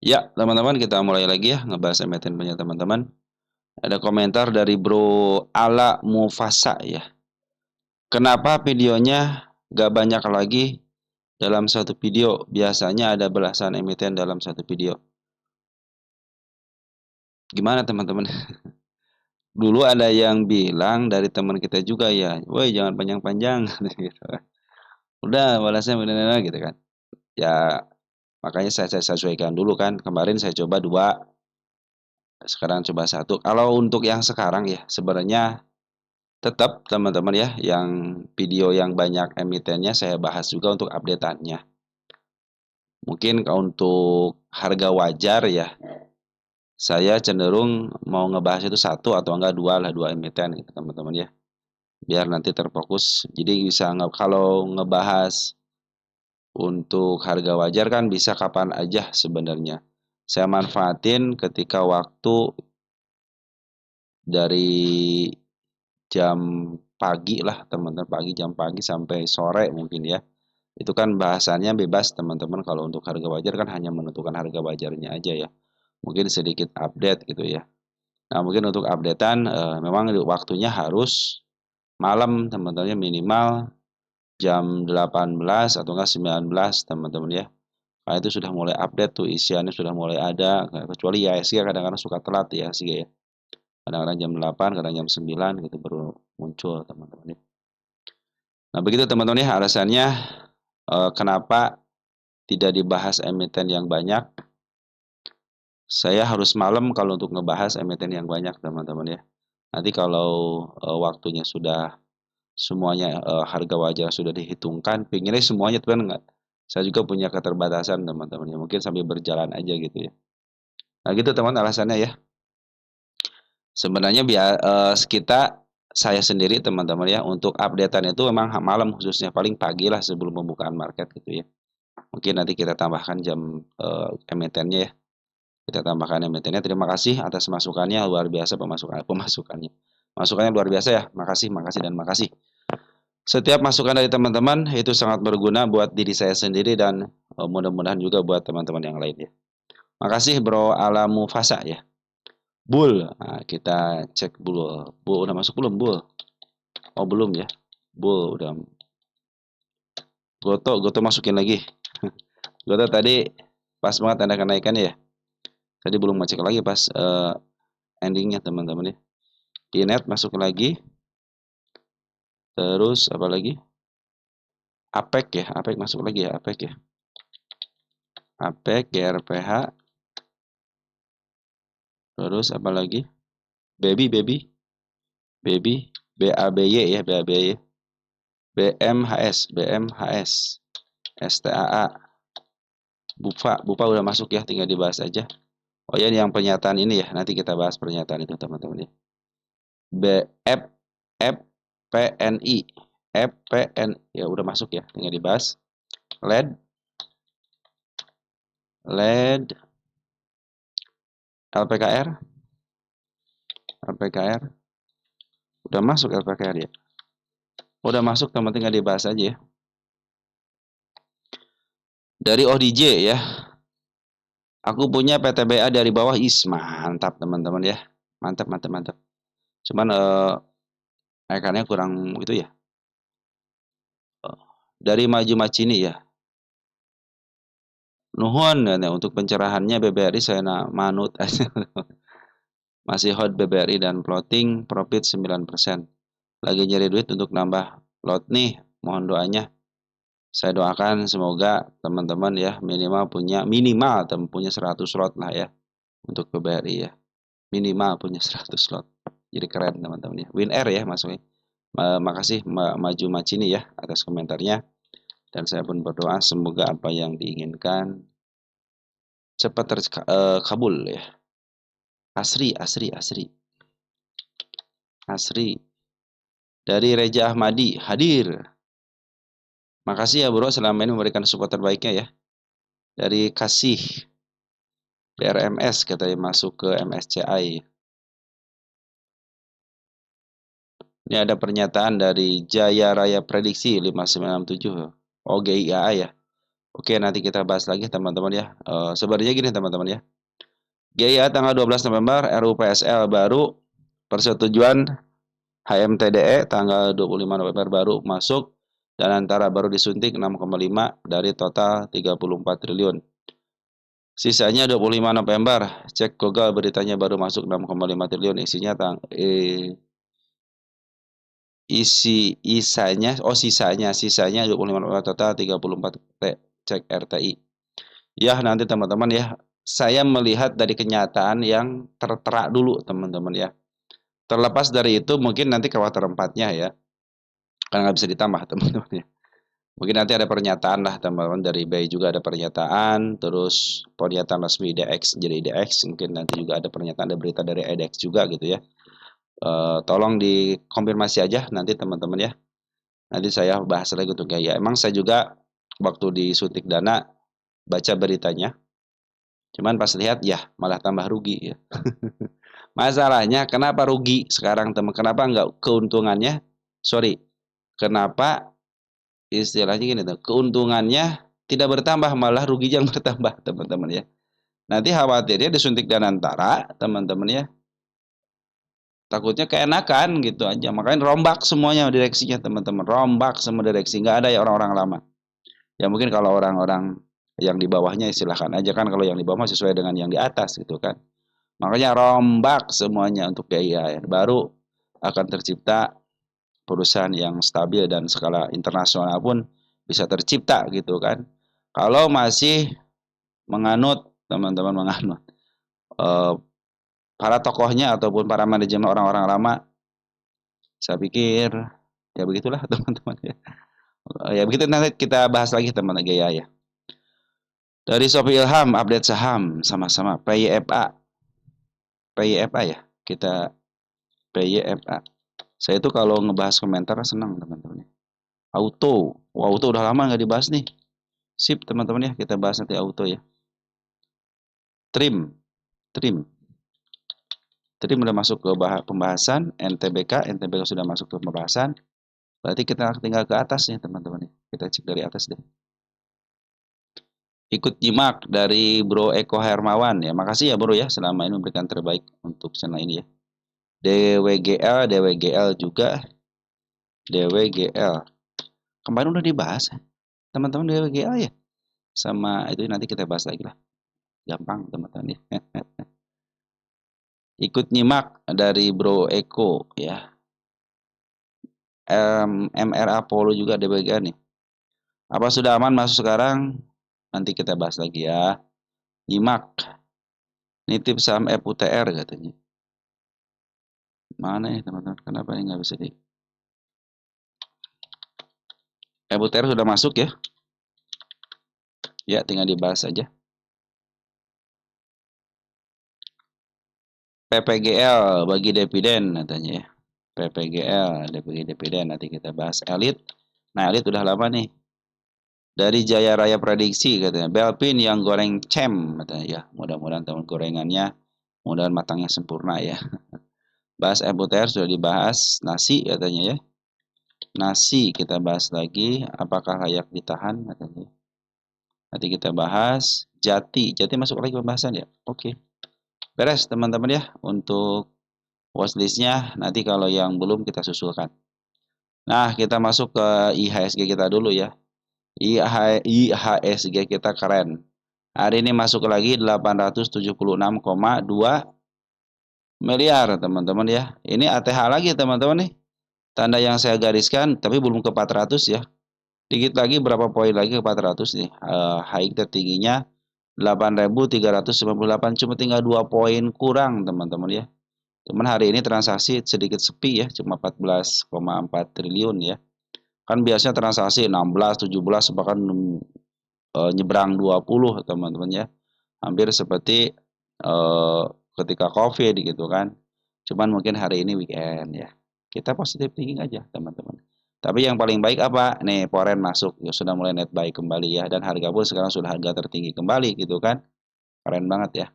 Ya, teman-teman, kita mulai lagi ya ngebahas emiten punya teman-teman. Ada komentar dari Bro Ala Mufasa ya. Kenapa videonya gak banyak lagi dalam satu video? Biasanya ada belasan emiten dalam satu video. Gimana teman-teman? Dulu ada yang bilang dari teman kita juga ya, woi jangan panjang-panjang gitu. Udah balasnya benar-benar gitu kan. Ya makanya saya sesuaikan dulu kan. Kemarin saya coba dua, sekarang coba satu. Kalau untuk yang sekarang ya sebenarnya tetap teman-teman ya, yang video yang banyak emitennya saya bahas juga untuk updateannya. Mungkin untuk harga wajar ya, saya cenderung mau ngebahas itu satu atau enggak dua lah, dua emiten gitu teman-teman ya. Biar nanti terfokus. Jadi bisa kalau ngebahas untuk harga wajar kan bisa kapan aja sebenarnya. Saya manfaatin ketika waktu dari jam pagi lah teman-teman, jam pagi sampai sore mungkin ya. Itu kan bahasannya bebas teman-teman, kalau untuk harga wajar kan hanya menentukan harga wajarnya aja ya. Mungkin sedikit update gitu ya. Nah, mungkin untuk updatean memang waktunya harus malam teman-teman ya, minimal jam 18 atau enggak 19 teman-teman ya. Nah, itu sudah mulai update tuh, isiannya sudah mulai ada, kecuali ya sih kadang-kadang suka telat ya sih ya. Kadang-kadang jam 8, kadang jam 9 gitu baru muncul teman-teman ya. Nah, begitu teman-teman ya alasannya kenapa tidak dibahas emiten yang banyak. Saya harus malam kalau untuk ngebahas emiten yang banyak teman-teman ya. Nanti kalau waktunya sudah semuanya harga wajar sudah dihitungkan, pinginnya semuanya tuh kan enggak. Saya juga punya keterbatasan teman-teman ya. Mungkin sambil berjalan aja gitu ya. Nah gitu teman alasannya ya. Sebenarnya biar kita saya sendiri teman-teman ya untuk updatean itu memang malam, khususnya paling pagi lah sebelum pembukaan market gitu ya. Mungkin nanti kita tambahkan jam emitennya ya. Kita tambahkan emitennya. Terima kasih atas masukannya, luar biasa pemasukannya. Masukannya luar biasa ya. Makasih, makasih dan makasih. Setiap masukan dari teman-teman itu sangat berguna buat diri saya sendiri dan mudah-mudahan juga buat teman-teman yang lain ya. Makasih Bro Alamu Fasa ya. Bull. Nah, kita cek Bull. Bull udah masuk belum, Bull? Oh, belum ya. Bull udah. Goto masukin lagi. Goto tadi pas banget tanda kenaikan ya. Tadi belum ngecek lagi pas endingnya teman-teman ya. Inet masuk lagi. Terus apa lagi? APEC ya, APEC masuk lagi ya, APEC ya. APEC, GRPH. Terus apa lagi? Baby, baby, baby, BABY ya, BABY. BMHS, BMHS, STAA. Bupa udah masuk ya, tinggal dibahas aja. Oh ya, yang pernyataan ini ya, nanti kita bahas pernyataan itu teman-teman ya. BF, FPNI, FPN ya udah masuk ya, tinggal dibahas. LED, LED, LPKR, LPKR, udah masuk LPKR ya. Udah masuk teman, tinggal dibahas aja ya. Dari ODJ ya. Aku punya PTBA dari bawah, mantap teman-teman ya. Mantap, mantap, mantap. Cuman ikannya kurang gitu ya. Dari Maju Macini ya. Nuhun ya, untuk pencerahannya BBRI saya manut aja. Masih hot BBRI dan floating profit 9%. Lagi nyari duit untuk nambah lot nih. Mohon doanya. Saya doakan semoga teman-teman ya minimal punya 100 lot lah ya untuk BBRI ya. Minimal punya 100 lot. Jadi keren teman-teman ya. Win Air ya masuknya. Makasih Maju Macini ya atas komentarnya. Dan saya pun berdoa semoga apa yang diinginkan cepat terkabul ya. Asri, Asri, Asri. Asri. Dari Reja Ahmadi hadir. Makasih ya bro selama ini memberikan support terbaiknya ya. Dari Kasih BRMS katanya masuk ke MSCI. Ini ada pernyataan dari Jaya Raya Prediksi 5967. Oh GIA ya. Oke, nanti kita bahas lagi teman-teman ya. Sebenarnya gini teman-teman ya. GIA tanggal 12 November RUPSL baru, persetujuan HMTDE tanggal 25 November baru masuk, dan antara baru disuntik 6,5 dari total 34 triliun. Sisanya 25 November, cek Google beritanya baru masuk 6,5 triliun, isinya sisanya 25 November total 34 T, cek RTI. Ya, nanti teman-teman ya, saya melihat dari kenyataan yang tertera dulu teman-teman ya. Terlepas dari itu mungkin nanti kuartal 4-nya ya, karena nggak bisa ditambah teman-teman ya. Mungkin nanti ada pernyataan lah teman-teman, dari BI juga ada pernyataan, terus pernyataan resmi IDX jadi IDX, mungkin nanti juga ada pernyataan, ada berita dari IDX juga gitu ya. Tolong dikonfirmasi aja nanti teman-teman ya. Nanti saya bahas lagi untuk gaya. Emang saya juga waktu disuntik dana baca beritanya, cuman pas lihat ya malah tambah rugi ya. Masalahnya kenapa rugi sekarang teman? Kenapa nggak keuntungannya? Sorry, kenapa istilahnya gini tuh, keuntungannya tidak bertambah malah rugi yang bertambah teman-teman ya. Nanti khawatirnya disuntik dana antara teman-teman ya, takutnya keenakan gitu aja, makanya rombak semuanya direksinya teman-teman, rombak semua direksi, nggak ada ya orang-orang lama ya. Mungkin kalau orang-orang yang di bawahnya silahkan aja kan, kalau yang di bawah sesuai dengan yang di atas gitu kan. Makanya rombak semuanya untuk biaya, baru akan tercipta perusahaan yang stabil dan skala internasional pun bisa tercipta gitu kan. Kalau masih menganut teman-teman, menganut eh, para tokohnya ataupun para manajemen orang-orang lama, saya pikir ya begitulah teman-teman ya. Ya begitu, nanti kita bahas lagi teman gaya ya. Dari Sofi Ilham update saham sama-sama PYFA. PYFA ya. Kita PYFA. Saya itu kalau ngebahas komentar senang teman-teman. Auto. Wah, auto udah lama nggak dibahas nih. Sip teman-teman ya, kita bahas nanti auto ya. Trim. Trim. Trim udah masuk ke pembahasan. NTBK sudah masuk ke pembahasan. Berarti kita tinggal ke atas nih teman-teman. Kita cek dari atas deh. Ikut nyimak dari Bro Eko Hermawan ya. Makasih ya Bro ya, selama ini memberikan terbaik untuk channel ini ya. DWGL juga. DWGL. Kemarin udah dibahas teman-teman DWGL ya. Sama itu nanti kita bahas lagi lah. Gampang teman-teman ya. Ikut nyimak dari Bro Eko ya. MRA Polo juga DWGL nih. Apa sudah aman masuk sekarang? Nanti kita bahas lagi ya. Nyimak. Nitip saham FUTR katanya. Mana ya teman-teman? Kenapa ini nggak bisa di... FUTR sudah masuk ya? Ya, tinggal dibahas saja. PPGL bagi dividen katanya ya. PPGL bagi dividen, nanti kita bahas. Elite. Nah, Elite udah lama nih. Dari Jaya Raya Prediksi katanya. Belpin yang goreng cem katanya ya. Mudah-mudahan teman gorengannya mudah matangnya sempurna ya. Bahas FUTR sudah dibahas. Nasi katanya ya. Nasi kita bahas lagi. Apakah layak ditahan katanya. Nanti kita bahas. Jati masuk lagi pembahasan ya. Oke. Beres teman-teman ya untuk watchlistnya. Nanti kalau yang belum kita susulkan. Nah, kita masuk ke IHSG kita dulu ya. IHSG kita keren. Hari ini masuk lagi 876,2 miliar teman-teman ya. Ini ATH lagi teman-teman nih. Tanda yang saya gariskan tapi belum ke 400 ya. Dikit lagi berapa poin lagi ke 400 nih. High tertingginya 8.398, cuma tinggal 2 poin kurang teman-teman ya. Cuman hari ini transaksi sedikit sepi ya, cuma 14,4 triliun ya. Kan biasanya transaksi 16, 17 bahkan nyebrang 20 teman-teman ya. Hampir seperti ketika Covid gitu kan. Cuman mungkin hari ini weekend ya. Kita positif thinking aja teman-teman. Tapi yang paling baik apa? Nih, Foreign masuk ya, sudah mulai net buy kembali ya, dan harga pun sekarang sudah harga tertinggi kembali gitu kan. Keren banget ya.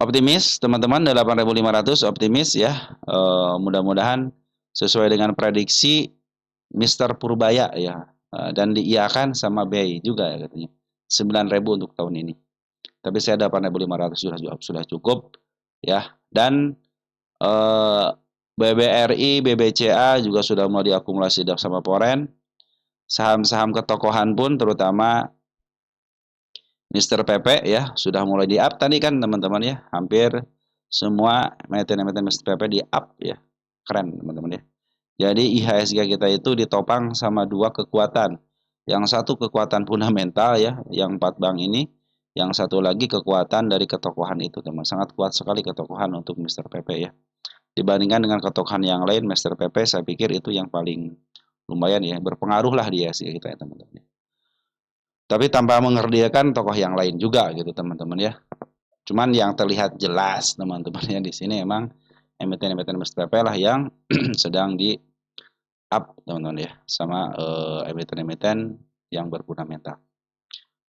Optimis teman-teman, 8.500 optimis ya. Mudah-mudahan sesuai dengan prediksi Mr. Purbaya ya. dan diiakan sama BI juga ya katanya. 9.000 untuk tahun ini. Tapi saya 8.500 sudah cukup ya. Dan eh, BBRI, BBCA juga sudah mau diakumulasi sama Poren. Saham-saham ketokohan pun terutama Mister PP ya sudah mulai di-up tadi kan teman-teman ya. Hampir semua emiten-emiten Mister PP di-up ya. Keren teman-teman ya. Jadi IHSG kita itu ditopang sama dua kekuatan. Yang satu kekuatan fundamental ya, yang 4 bank ini. Yang satu lagi kekuatan dari ketokohan itu teman. Sangat kuat sekali ketokohan untuk Mister PP ya. Dibandingkan dengan ketokohan yang lain, Mister PP saya pikir itu yang paling lumayan ya, berpengaruh lah di IHSG kita ya teman-teman. Tapi tanpa mengerdiakan tokoh yang lain juga gitu teman-teman ya. Cuman yang terlihat jelas teman-teman ya di sini emang emiten-emiten Mister PP lah yang sedang di up teman-teman ya sama emiten-emiten yang berfundamental.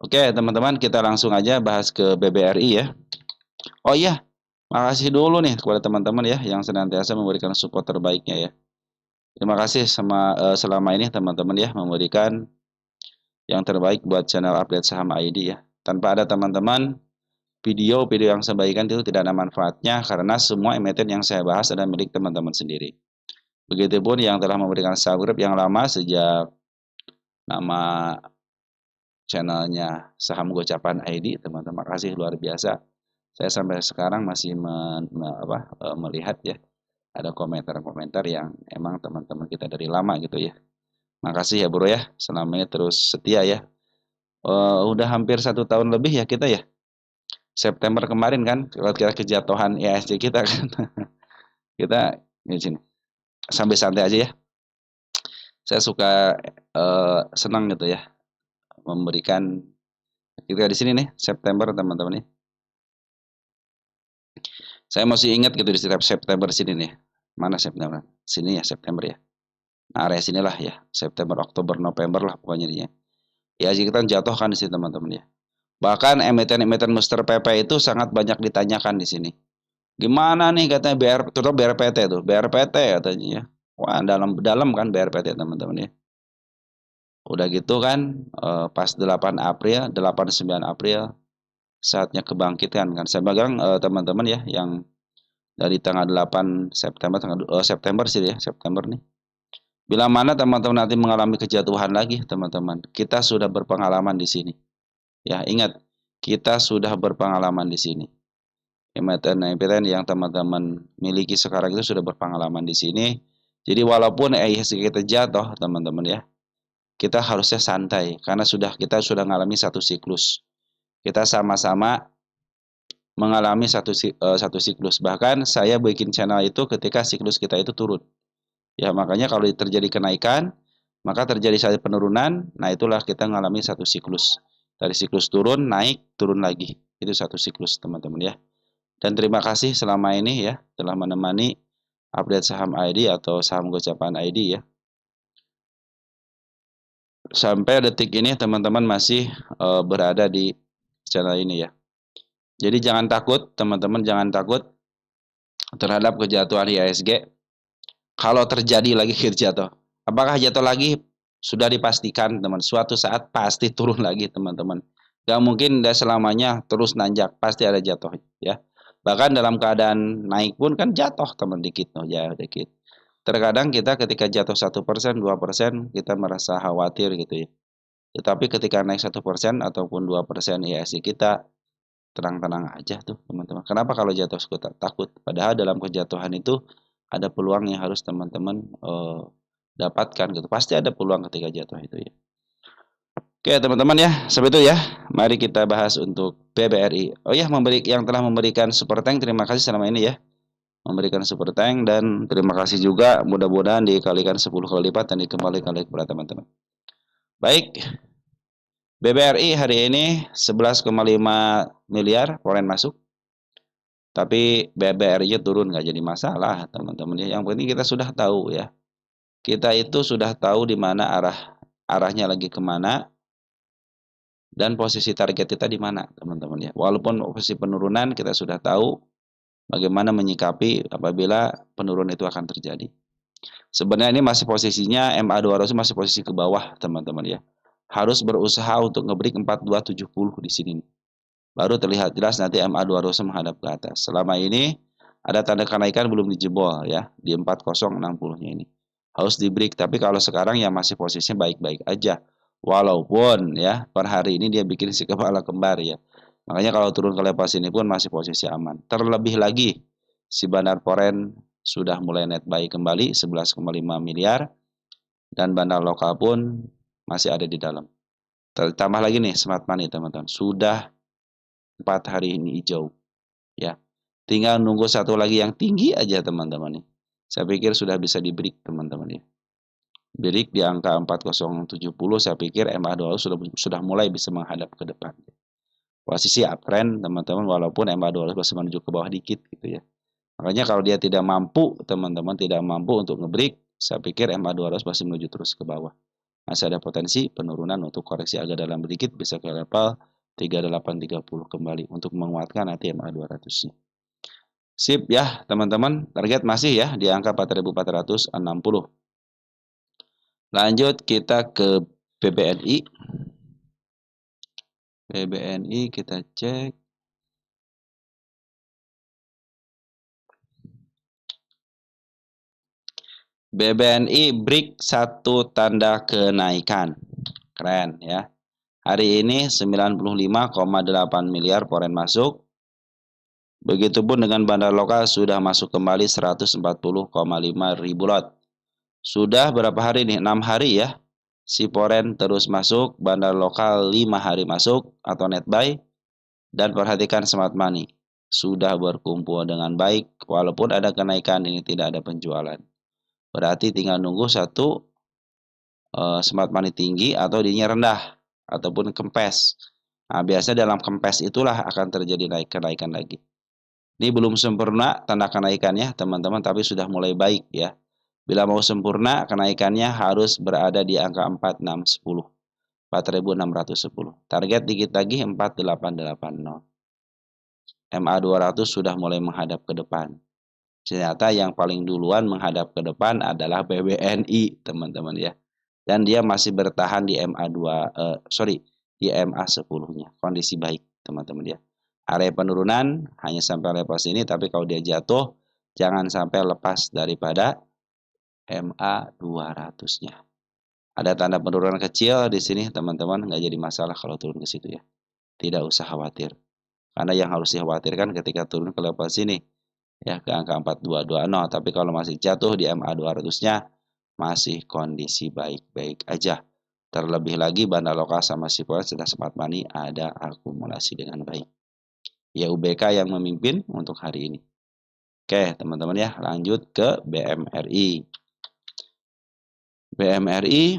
Oke teman-teman kita langsung aja bahas ke BBRI ya. Oh iya, makasih dulu nih kepada teman-teman ya yang senantiasa memberikan support terbaiknya ya. Terima kasih selama ini teman-teman ya memberikan yang terbaik buat channel update saham ID ya. Tanpa ada teman-teman, video-video yang saya bagikan itu tidak ada manfaatnya karena semua emiten yang saya bahas adalah milik teman-teman sendiri. Begitupun yang telah memberikan subscribe yang lama sejak nama channelnya Saham Gocapan ID, teman-teman. Makasih luar biasa. Saya sampai sekarang masih melihat ya ada komentar-komentar yang emang teman-teman kita dari lama gitu ya. Makasih ya bro ya, selama ini terus setia ya. Udah hampir 1 tahun lebih ya kita ya. September kemarin kan, kira kejatuhan IHSG kita kan. Kita di sini sampai santai aja ya. Saya suka senang gitu ya memberikan kita di sini nih September teman-teman nih. Saya masih ingat gitu di setiap September sini nih. Mana September? Sini ya September ya. Nah, area sinilah ya. September, Oktober, November lah pokoknya dia. Ya, kita jatuh kan di sini teman-teman ya. Bahkan emiten-emiten Mister PP itu sangat banyak ditanyakan di sini. Gimana nih katanya terutama BRPT tuh, BRPT katanya ya. Wah, dalam kan BRPT teman-teman ya. Udah gitu kan pas 8 April, 8 9 April saatnya kebangkitan kan. Saya pegang teman-teman ya yang dari tanggal 8 September September sih ya, September nih. Bila mana teman-teman nanti mengalami kejatuhan lagi, teman-teman, kita sudah berpengalaman di sini. Ya, ingat, kita sudah berpengalaman di sini. Emiten-emiten yang teman-teman miliki sekarang itu sudah berpengalaman di sini. Jadi walaupun IHSG kita jatuh, teman-teman ya, kita harusnya santai karena kita sudah mengalami satu siklus. Kita sama-sama mengalami satu siklus. Bahkan saya bikin channel itu ketika siklus kita itu turun. Ya, makanya kalau terjadi kenaikan, maka terjadi satu penurunan, nah itulah kita mengalami satu siklus. Dari siklus turun, naik, turun lagi. Itu satu siklus, teman-teman ya. Dan terima kasih selama ini ya telah menemani update saham ID atau saham gocapan ID ya. Sampai detik ini teman-teman masih berada di channel ini ya. Jadi jangan takut, teman-teman jangan takut terhadap kejatuhan IHSG. Kalau terjadi lagi jatuh, apakah jatuh lagi? Sudah dipastikan teman, suatu saat pasti turun lagi teman-teman. Gak mungkin udah selamanya terus nanjak, pasti ada jatuh ya. Bahkan dalam keadaan naik pun kan jatuh teman dikit, ya dikit. Terkadang kita ketika jatuh 1%, 2% kita merasa khawatir gitu ya. Tetapi ketika naik 1% ataupun 2% IHSG kita tenang-tenang aja tuh teman-teman. Kenapa kalau jatuh takut? Padahal dalam kejatuhan itu ada peluang yang harus teman-teman dapatkan gitu. Pasti ada peluang ketika jatuh itu ya. Oke teman-teman ya, seperti itu ya. Mari kita bahas untuk BBRI. Oh ya, yang telah memberikan super tank, terima kasih selama ini ya. Memberikan super tank dan terima kasih juga, mudah-mudahan dikalikan 10 kali lipat dan dikembalikan lagi kepada teman-teman. Baik, BBRI hari ini 11,5 miliar foreign masuk. Tapi BBRI-nya turun nggak jadi masalah teman-teman ya. Yang penting kita sudah tahu ya. Kita itu sudah tahu di mana arahnya lagi kemana dan posisi target kita di mana teman-teman ya. Walaupun posisi penurunan kita sudah tahu bagaimana menyikapi apabila penurunan itu akan terjadi. Sebenarnya ini masih posisinya MA 200 masih posisi ke bawah, teman-teman ya. Harus berusaha untuk ngebreak 4270 di sini. Baru terlihat jelas nanti MA 200 menghadap ke atas. Selama ini ada tanda kenaikan belum dijebol ya di 4060-nya ini. Harus di break, tapi kalau sekarang ya masih posisinya baik-baik aja. Walaupun ya per hari ini dia bikin si kepala kembar ya. Makanya kalau turun ke level sini pun masih posisi aman. Terlebih lagi si Bandar Poren sudah mulai net buy kembali 11,5 miliar dan bandar lokal pun masih ada di dalam. Tambah lagi nih smart money teman-teman. Sudah 4 hari ini hijau ya. Tinggal nunggu satu lagi yang tinggi aja teman-teman nih. Saya pikir sudah bisa di break teman-teman ya. Break di angka 4070 saya pikir MA200 sudah mulai bisa menghadap ke depan. Posisi uptrend teman-teman walaupun MA200 masih menuju ke bawah dikit gitu ya. Makanya kalau dia tidak mampu teman-teman tidak mampu untuk ngebreak, saya pikir MA200 masih menuju terus ke bawah. Masih ada potensi penurunan untuk koreksi agak dalam sedikit bisa ke level 3830 kembali untuk menguatkan nanti MA200-nya. Sip ya teman-teman, target masih ya di angka 4460. Lanjut kita ke BBNI. BBNI kita cek. BBNI break satu tanda kenaikan. Keren ya. Hari ini 95,8 miliar poren masuk. Begitupun dengan bandar lokal sudah masuk kembali 140,5 ribu lot. Sudah berapa hari nih? 6 hari ya. Si poren terus masuk, bandar lokal 5 hari masuk atau net buy. Dan perhatikan smart money. Sudah berkumpul dengan baik, walaupun ada kenaikan ini tidak ada penjualan. Berarti tinggal nunggu satu smart money tinggi atau dirinya rendah ataupun kempes. Nah, biasa dalam kempes itulah akan terjadi kenaikan lagi. Ini belum sempurna tanda kenaikannya teman-teman, tapi sudah mulai baik ya. Bila mau sempurna kenaikannya harus berada di angka 4610. 4610. Target dikit lagi 4880. MA 200 sudah mulai menghadap ke depan. Ternyata yang paling duluan menghadap ke depan adalah BBNI, teman-teman ya. Dan dia masih bertahan di di MA 10-nya. Kondisi baik, teman-teman ya. Area penurunan hanya sampai level sini, tapi kalau dia jatuh jangan sampai lepas daripada MA 200-nya. Ada tanda penurunan kecil di sini, teman-teman, nggak jadi masalah kalau turun ke situ ya. Tidak usah khawatir. Karena yang harus dikhawatirkan ketika turun ke level sini ya ke angka 4220, tapi kalau masih jatuh di MA 200-nya masih kondisi baik-baik aja. Terlebih lagi bandar lokal sama si Forex sudah smart money ada akumulasi dengan baik. Ya UBK yang memimpin untuk hari ini. Oke, teman-teman ya, lanjut ke BMRI. BMRI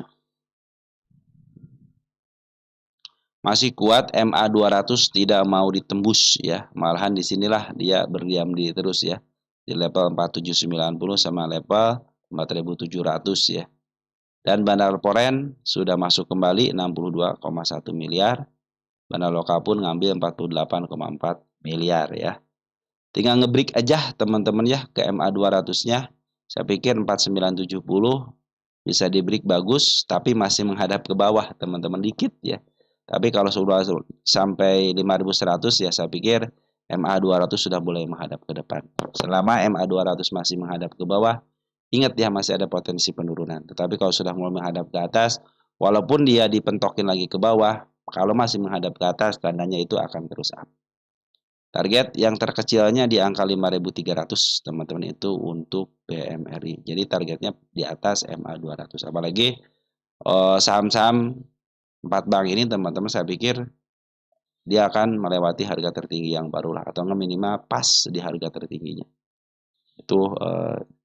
masih kuat, MA 200 tidak mau ditembus ya. Malahan disinilah dia berdiam diri terus ya. Di level 4790 sama level 4700 ya. Dan bandar poren sudah masuk kembali 62,1 miliar. Bandar lokal pun ngambil 48,4 miliar ya. Tinggal ngebreak aja teman-teman ya ke MA 200-nya. Saya pikir 4970 bisa di break bagus tapi masih menghadap ke bawah teman-teman dikit ya. Tapi kalau sudah sampai 5100 ya saya pikir MA 200 sudah mulai menghadap ke depan. Selama MA 200 masih menghadap ke bawah, ingat ya masih ada potensi penurunan. Tetapi kalau sudah mulai menghadap ke atas, walaupun dia dipentokin lagi ke bawah, kalau masih menghadap ke atas tandanya itu akan terus up. Target yang terkecilnya di angka 5.300 teman-teman itu untuk BMRI. Jadi targetnya di atas MA 200. Apalagi saham-saham 4 bank ini teman-teman saya pikir dia akan melewati harga tertinggi yang barulah atau minimal pas di harga tertingginya. Itu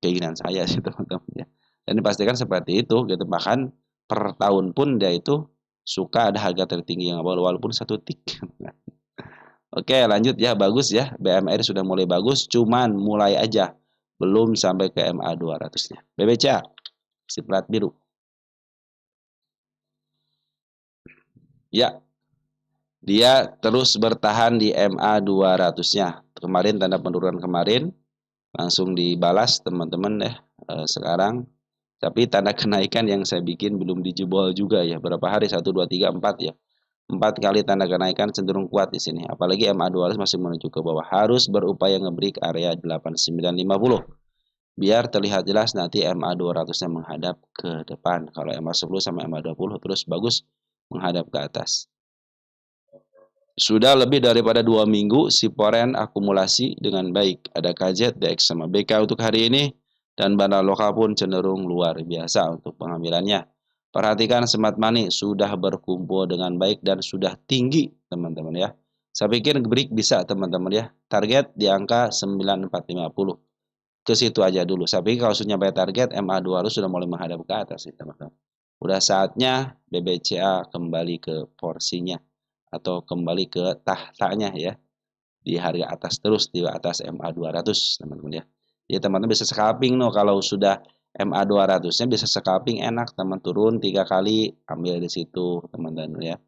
keinginan saya sih teman-teman ya. Dan dipastikan seperti itu gitu. Bahkan per tahun pun dia itu suka ada harga tertinggi yang baru walaupun satu tik. Oke, lanjut ya, bagus ya. BMR sudah mulai bagus, cuman mulai aja. Belum sampai ke MA 200-nya. BBCA, si plat biru. Ya, dia terus bertahan di MA 200-nya. Kemarin tanda penurunan kemarin langsung dibalas teman-teman ya. sekarang. Tapi tanda kenaikan yang saya bikin belum dijebol juga ya. Berapa hari? 1, 2, 3, 4 ya. 4 kali tanda kenaikan cenderung kuat di sini. Apalagi MA200 masih menuju ke bawah. Harus berupaya ngebreak area 8950. Biar terlihat jelas nanti MA200-nya menghadap ke depan. Kalau MA10 sama MA20 terus bagus menghadap ke atas. Sudah lebih daripada 2 minggu si Forex akumulasi dengan baik. Ada KZ, DX sama BK untuk hari ini. Dan bandar lokal pun cenderung luar biasa untuk pengambilannya. Perhatikan smart money sudah berkumpul dengan baik dan sudah tinggi teman-teman ya. Saya pikir break bisa teman-teman ya. Target di angka 9450. Ke situ aja dulu. Saya pikir kalau sudah nyampe target MA200 sudah mulai menghadap ke atas teman-teman. Udah saatnya BBCA kembali ke porsinya atau kembali ke tahtanya ya, di harga atas terus di atas MA200 teman-teman ya. Jadi teman-teman bisa scalping kalau sudah MA200-nya bisa scalping enak teman, turun 3 kali ambil di situ teman-teman ya.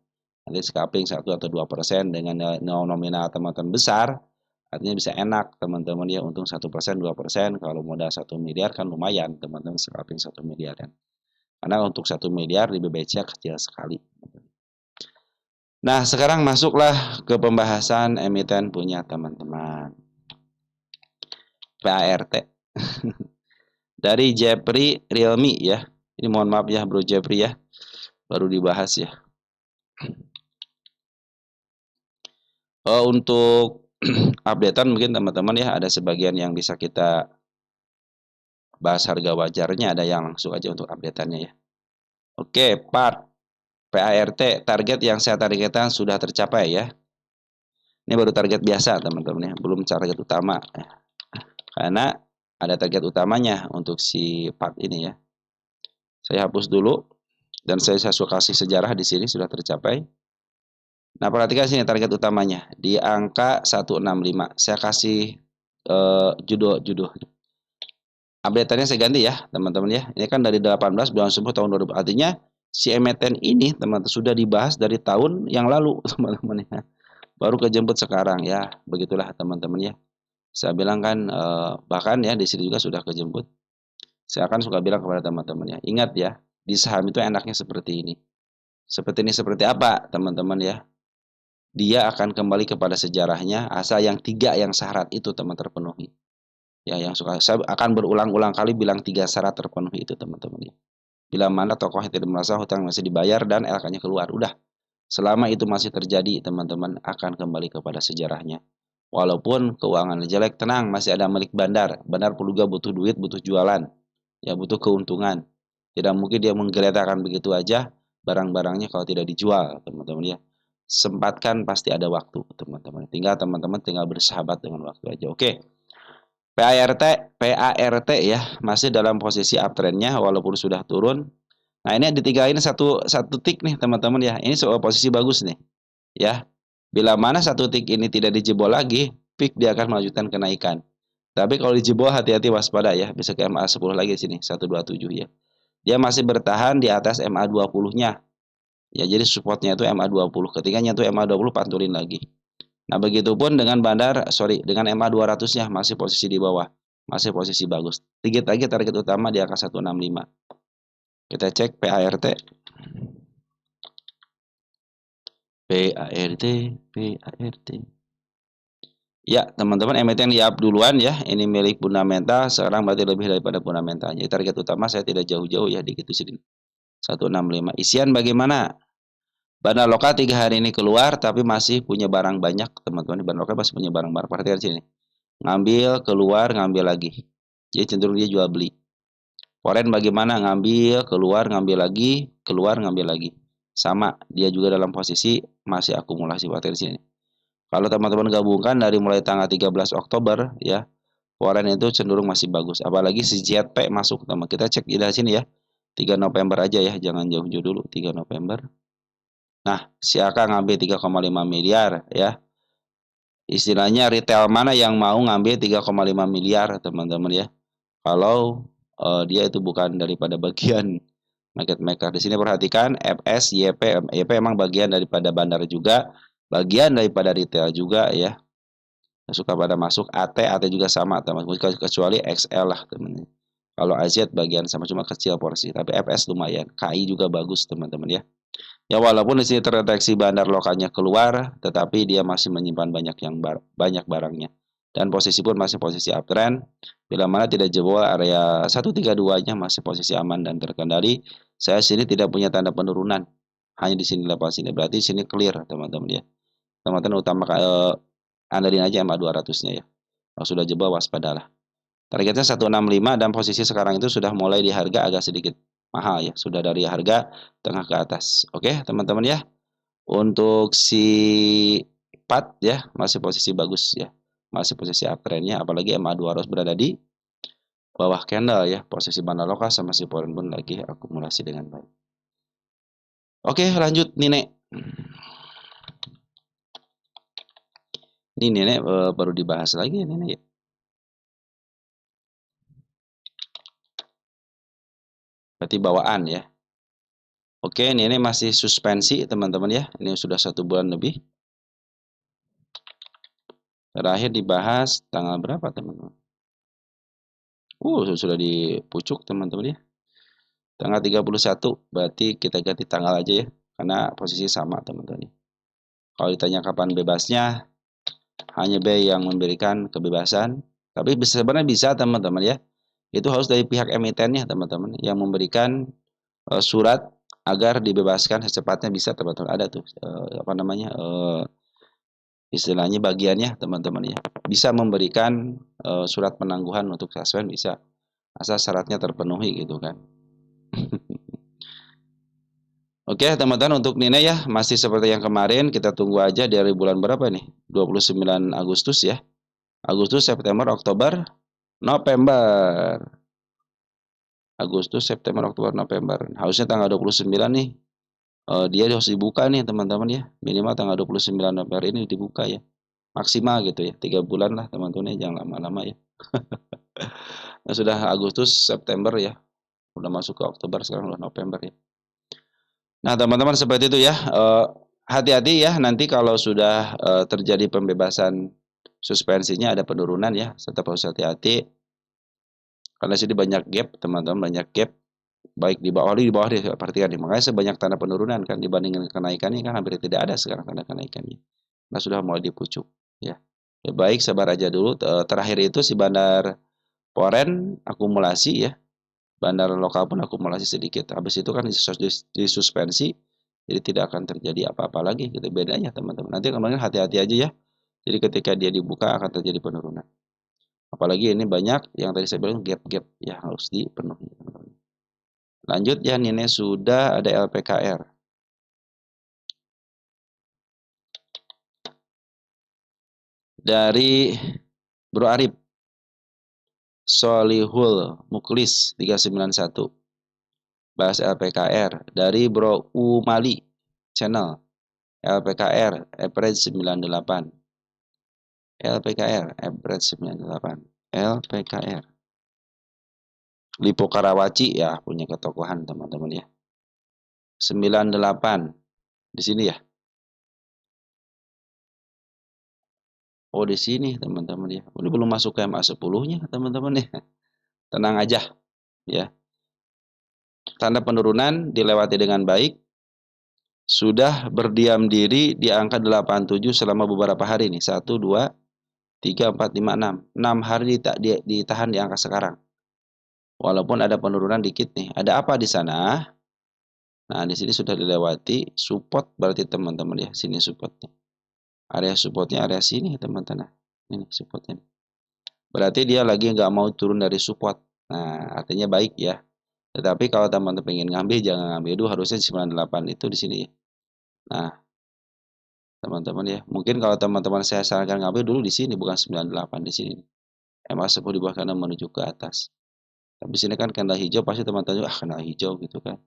Nanti scalping 1 atau 2% dengan nominal teman-teman besar, artinya bisa enak teman-teman ya, untung 1%, 2%. Kalau modal 1 miliar kan lumayan teman-teman, scalping 1 miliar kan. Karena untuk 1 miliar di BBCA kecil sekali. Nah, sekarang masuklah ke pembahasan emiten punya teman-teman. PART. Dari Jeffrey Realme ya. Ini mohon maaf ya Bro Jeffrey ya. Baru dibahas ya. Untuk updatean mungkin teman-teman ya, ada sebagian yang bisa kita bahas harga wajarnya, ada yang langsung aja untuk updateannya ya. Oke, PART target yang saya targetkan sudah tercapai ya. Ini baru target biasa teman-teman ya, belum target utama. Karena ada target utamanya untuk si part ini ya. Saya hapus dulu dan saya kasih sejarah di sini sudah tercapai. Nah, perhatikan sini target utamanya di angka 165. Saya kasih judul. Update-nya saya ganti ya, teman-teman ya. Ini kan dari 18 bulan 10 tahun 2000. Artinya si emiten ini teman-teman sudah dibahas dari tahun yang lalu, teman-teman ya. Baru kejemput sekarang ya. Begitulah teman-teman ya. Saya bilang kan bahkan ya di sini juga sudah kejemput. Saya akan suka bilang kepada teman-teman ya, ingat ya, di saham itu enaknya seperti ini. Seperti ini seperti apa teman-teman ya? Dia akan kembali kepada sejarahnya asal yang 3 yang syarat itu teman terpenuhi. Ya, yang suka saya akan berulang-ulang kali bilang 3 syarat terpenuhi itu teman-teman ya. Bila mana tokoh tidak merasa hutang masih dibayar dan LK-nya keluar, udah. Selama itu masih terjadi, teman-teman akan kembali kepada sejarahnya. Walaupun keuangan jelek, tenang, masih ada milik bandar. Bandar juga butuh duit, butuh jualan. Ya, butuh keuntungan. Tidak mungkin dia menggeletakkan begitu aja barang-barangnya kalau tidak dijual, teman-teman ya. Sempatkan, pasti ada waktu, teman-teman. Tinggal bersahabat dengan waktu aja. Oke. PART ya, masih dalam posisi uptrendnya walaupun sudah turun. Nah, ini ditinggalin satu tik nih, teman-teman ya. Ini soal posisi bagus nih. Ya. Bila mana satu tik ini tidak dijebol lagi, peak dia akan melanjutkan kenaikan. Tapi kalau dijebol hati-hati waspada ya, bisa ke MA10 lagi sini, 127 ya. Dia masih bertahan di atas MA20-nya. Ya, jadi supportnya itu MA20. Ketika nyentuh MA20 pantulin lagi. Nah, begitupun dengan dengan MA200-nya masih posisi di bawah. Masih posisi bagus. Tinggi lagi target utama di angka 165. Kita cek PART. PART. Ya, teman-teman, emiten di up duluan ya. Ini milik fundamental, sekarang berarti lebih daripada fundamental. Jadi target utama saya tidak jauh-jauh ya, dikit sini. 165. Isian bagaimana? Bandar lokal 3 hari ini keluar tapi masih punya barang banyak, teman-teman. Bandar lokal masih punya barang-barang. Perhatikan sini. Ngambil, keluar, ngambil lagi. Jadi cenderung dia jual beli. Foreign bagaimana? Ngambil, keluar, ngambil lagi, keluar, ngambil lagi. Sama, dia juga dalam posisi masih akumulasi perhatikan sini. Kalau teman-teman gabungkan dari mulai tanggal 13 Oktober ya, Foreign itu cenderung masih bagus. Apalagi si JP masuk, teman. Kita cek di sini ya. 3 November aja ya, jangan jauh-jauh dulu. 3 November. Nah, si AK ngambil 3,5 miliar ya. Istilahnya retail mana yang mau ngambil 3,5 miliar, teman-teman ya. Kalau dia itu bukan daripada bagian market maker. Di sini perhatikan FS, YP. YP emang bagian daripada bandar juga, bagian daripada retail juga ya. Suka pada masuk AT juga sama teman, kecuali XL lah teman. Kalau AZ bagian sama cuma kecil porsi, tapi FS lumayan. KI juga bagus teman-teman ya. Ya walaupun di sini terdeteksi bandar lokalnya keluar, tetapi dia masih menyimpan banyak barangnya. Dan posisi pun masih posisi uptrend. Bila mana tidak jebol area 132-nya masih posisi aman dan terkendali. Saya sini tidak punya tanda penurunan. Hanya di sini level sini. Berarti sini clear teman-teman ya. Teman-teman andalin aja MA 200-nya ya. Kalau sudah jebol waspadalah. Targetnya 165 dan posisi sekarang itu sudah mulai di harga agak sedikit mahal ya. Sudah dari harga tengah ke atas. Oke, teman-teman ya. Untuk si PAT ya masih posisi bagus ya. Masih posisi uptrendnya apalagi MA 200 berada di bawah candle ya. Posisi bandar lokal sama si foreign pun lagi akumulasi dengan baik. Oke, lanjut Nine. Ini Nenek baru dibahas lagi ya Nenek ya. Berarti bawaan ya. Oke, ini masih suspensi teman-teman ya. Ini sudah 1 bulan lebih. Terakhir dibahas tanggal berapa teman-teman? Sudah dipucuk teman-teman ya. Tanggal 31, berarti kita ganti tanggal aja ya. Karena posisi sama teman-teman. Kalau ditanya kapan bebasnya, hanya B yang memberikan kebebasan. Tapi sebenarnya bisa teman-teman ya. Itu harus dari pihak emitennya teman-teman. Yang memberikan surat agar dibebaskan secepatnya bisa teman-teman. Ada tuh istilahnya bagiannya teman-teman ya. Bisa memberikan surat penangguhan untuk suspend bisa. Asal syaratnya terpenuhi gitu kan. Oke teman-teman untuk Nina ya masih seperti yang kemarin kita tunggu aja dari bulan berapa nih 29 Agustus ya Agustus September Oktober November Agustus September Oktober November harusnya tanggal 29 nih dia harus dibuka nih teman-teman ya minimal tanggal 29 November ini dibuka ya maksimal gitu ya 3 bulan lah teman-teman ya jangan lama-lama ya nah, sudah Agustus September ya udah masuk ke Oktober sekarang udah November ya. Nah, teman-teman seperti itu ya. Hati-hati ya nanti kalau sudah terjadi pembebasan suspensinya ada penurunan ya. Tetap harus hati-hati. Karena sini banyak gap, teman-teman banyak gap. Baik di bawah deh perhatikan nih. Makanya sebanyak tanda penurunan kan dibandingkan kenaikannya kan hampir tidak ada sekarang tanda kenaikannya. Nah, sudah mulai dipucuk ya. Ya baik, sabar aja dulu. Terakhir itu si bandar foreign akumulasi ya. Bandar lokal pun akumulasi sedikit. Habis itu kan disuspensi, jadi tidak akan terjadi apa-apa lagi. Gitu bedanya teman-teman. Nanti kemarin hati-hati aja ya. Jadi ketika dia dibuka akan terjadi penurunan. Apalagi ini banyak yang tadi saya bilang gap-gap ya harus dipenuhi. Lanjut ya, ini sudah ada LPKR. Dari Bro Arif. Solihul Muklis 391. Bahas LPKR dari Bro Umali channel. LPKR average 98. LPKR average 98. LPKR. Lipo Karawaci ya punya ketokohan teman-teman ya. 98 di sini ya. Oh di sini teman-teman ya. Ini belum masuk ke MA 10-nya teman-teman ya. Tenang aja ya. Tanda penurunan dilewati dengan baik. Sudah berdiam diri di angka 87 selama beberapa hari nih. 1 2 3 4 5 6. 6 hari ditahan di angka sekarang. Walaupun ada penurunan dikit nih. Ada apa di sana? Nah, di sini sudah dilewati support berarti teman-teman ya. Sini supportnya. Area supportnya area sini teman-teman. Ini supportnya. Berarti dia lagi nggak mau turun dari support. Nah, artinya baik ya. Tetapi kalau teman-teman pengen ngambil jangan ngambil dulu harusnya 98 itu di sini. Nah, teman-teman ya. Mungkin kalau teman-teman saya sarankan ngambil dulu di sini bukan 98 di sini. MA 10 di bawah kanan menuju ke atas. Tapi sini kan candle hijau pasti teman-teman candle hijau gitu kan.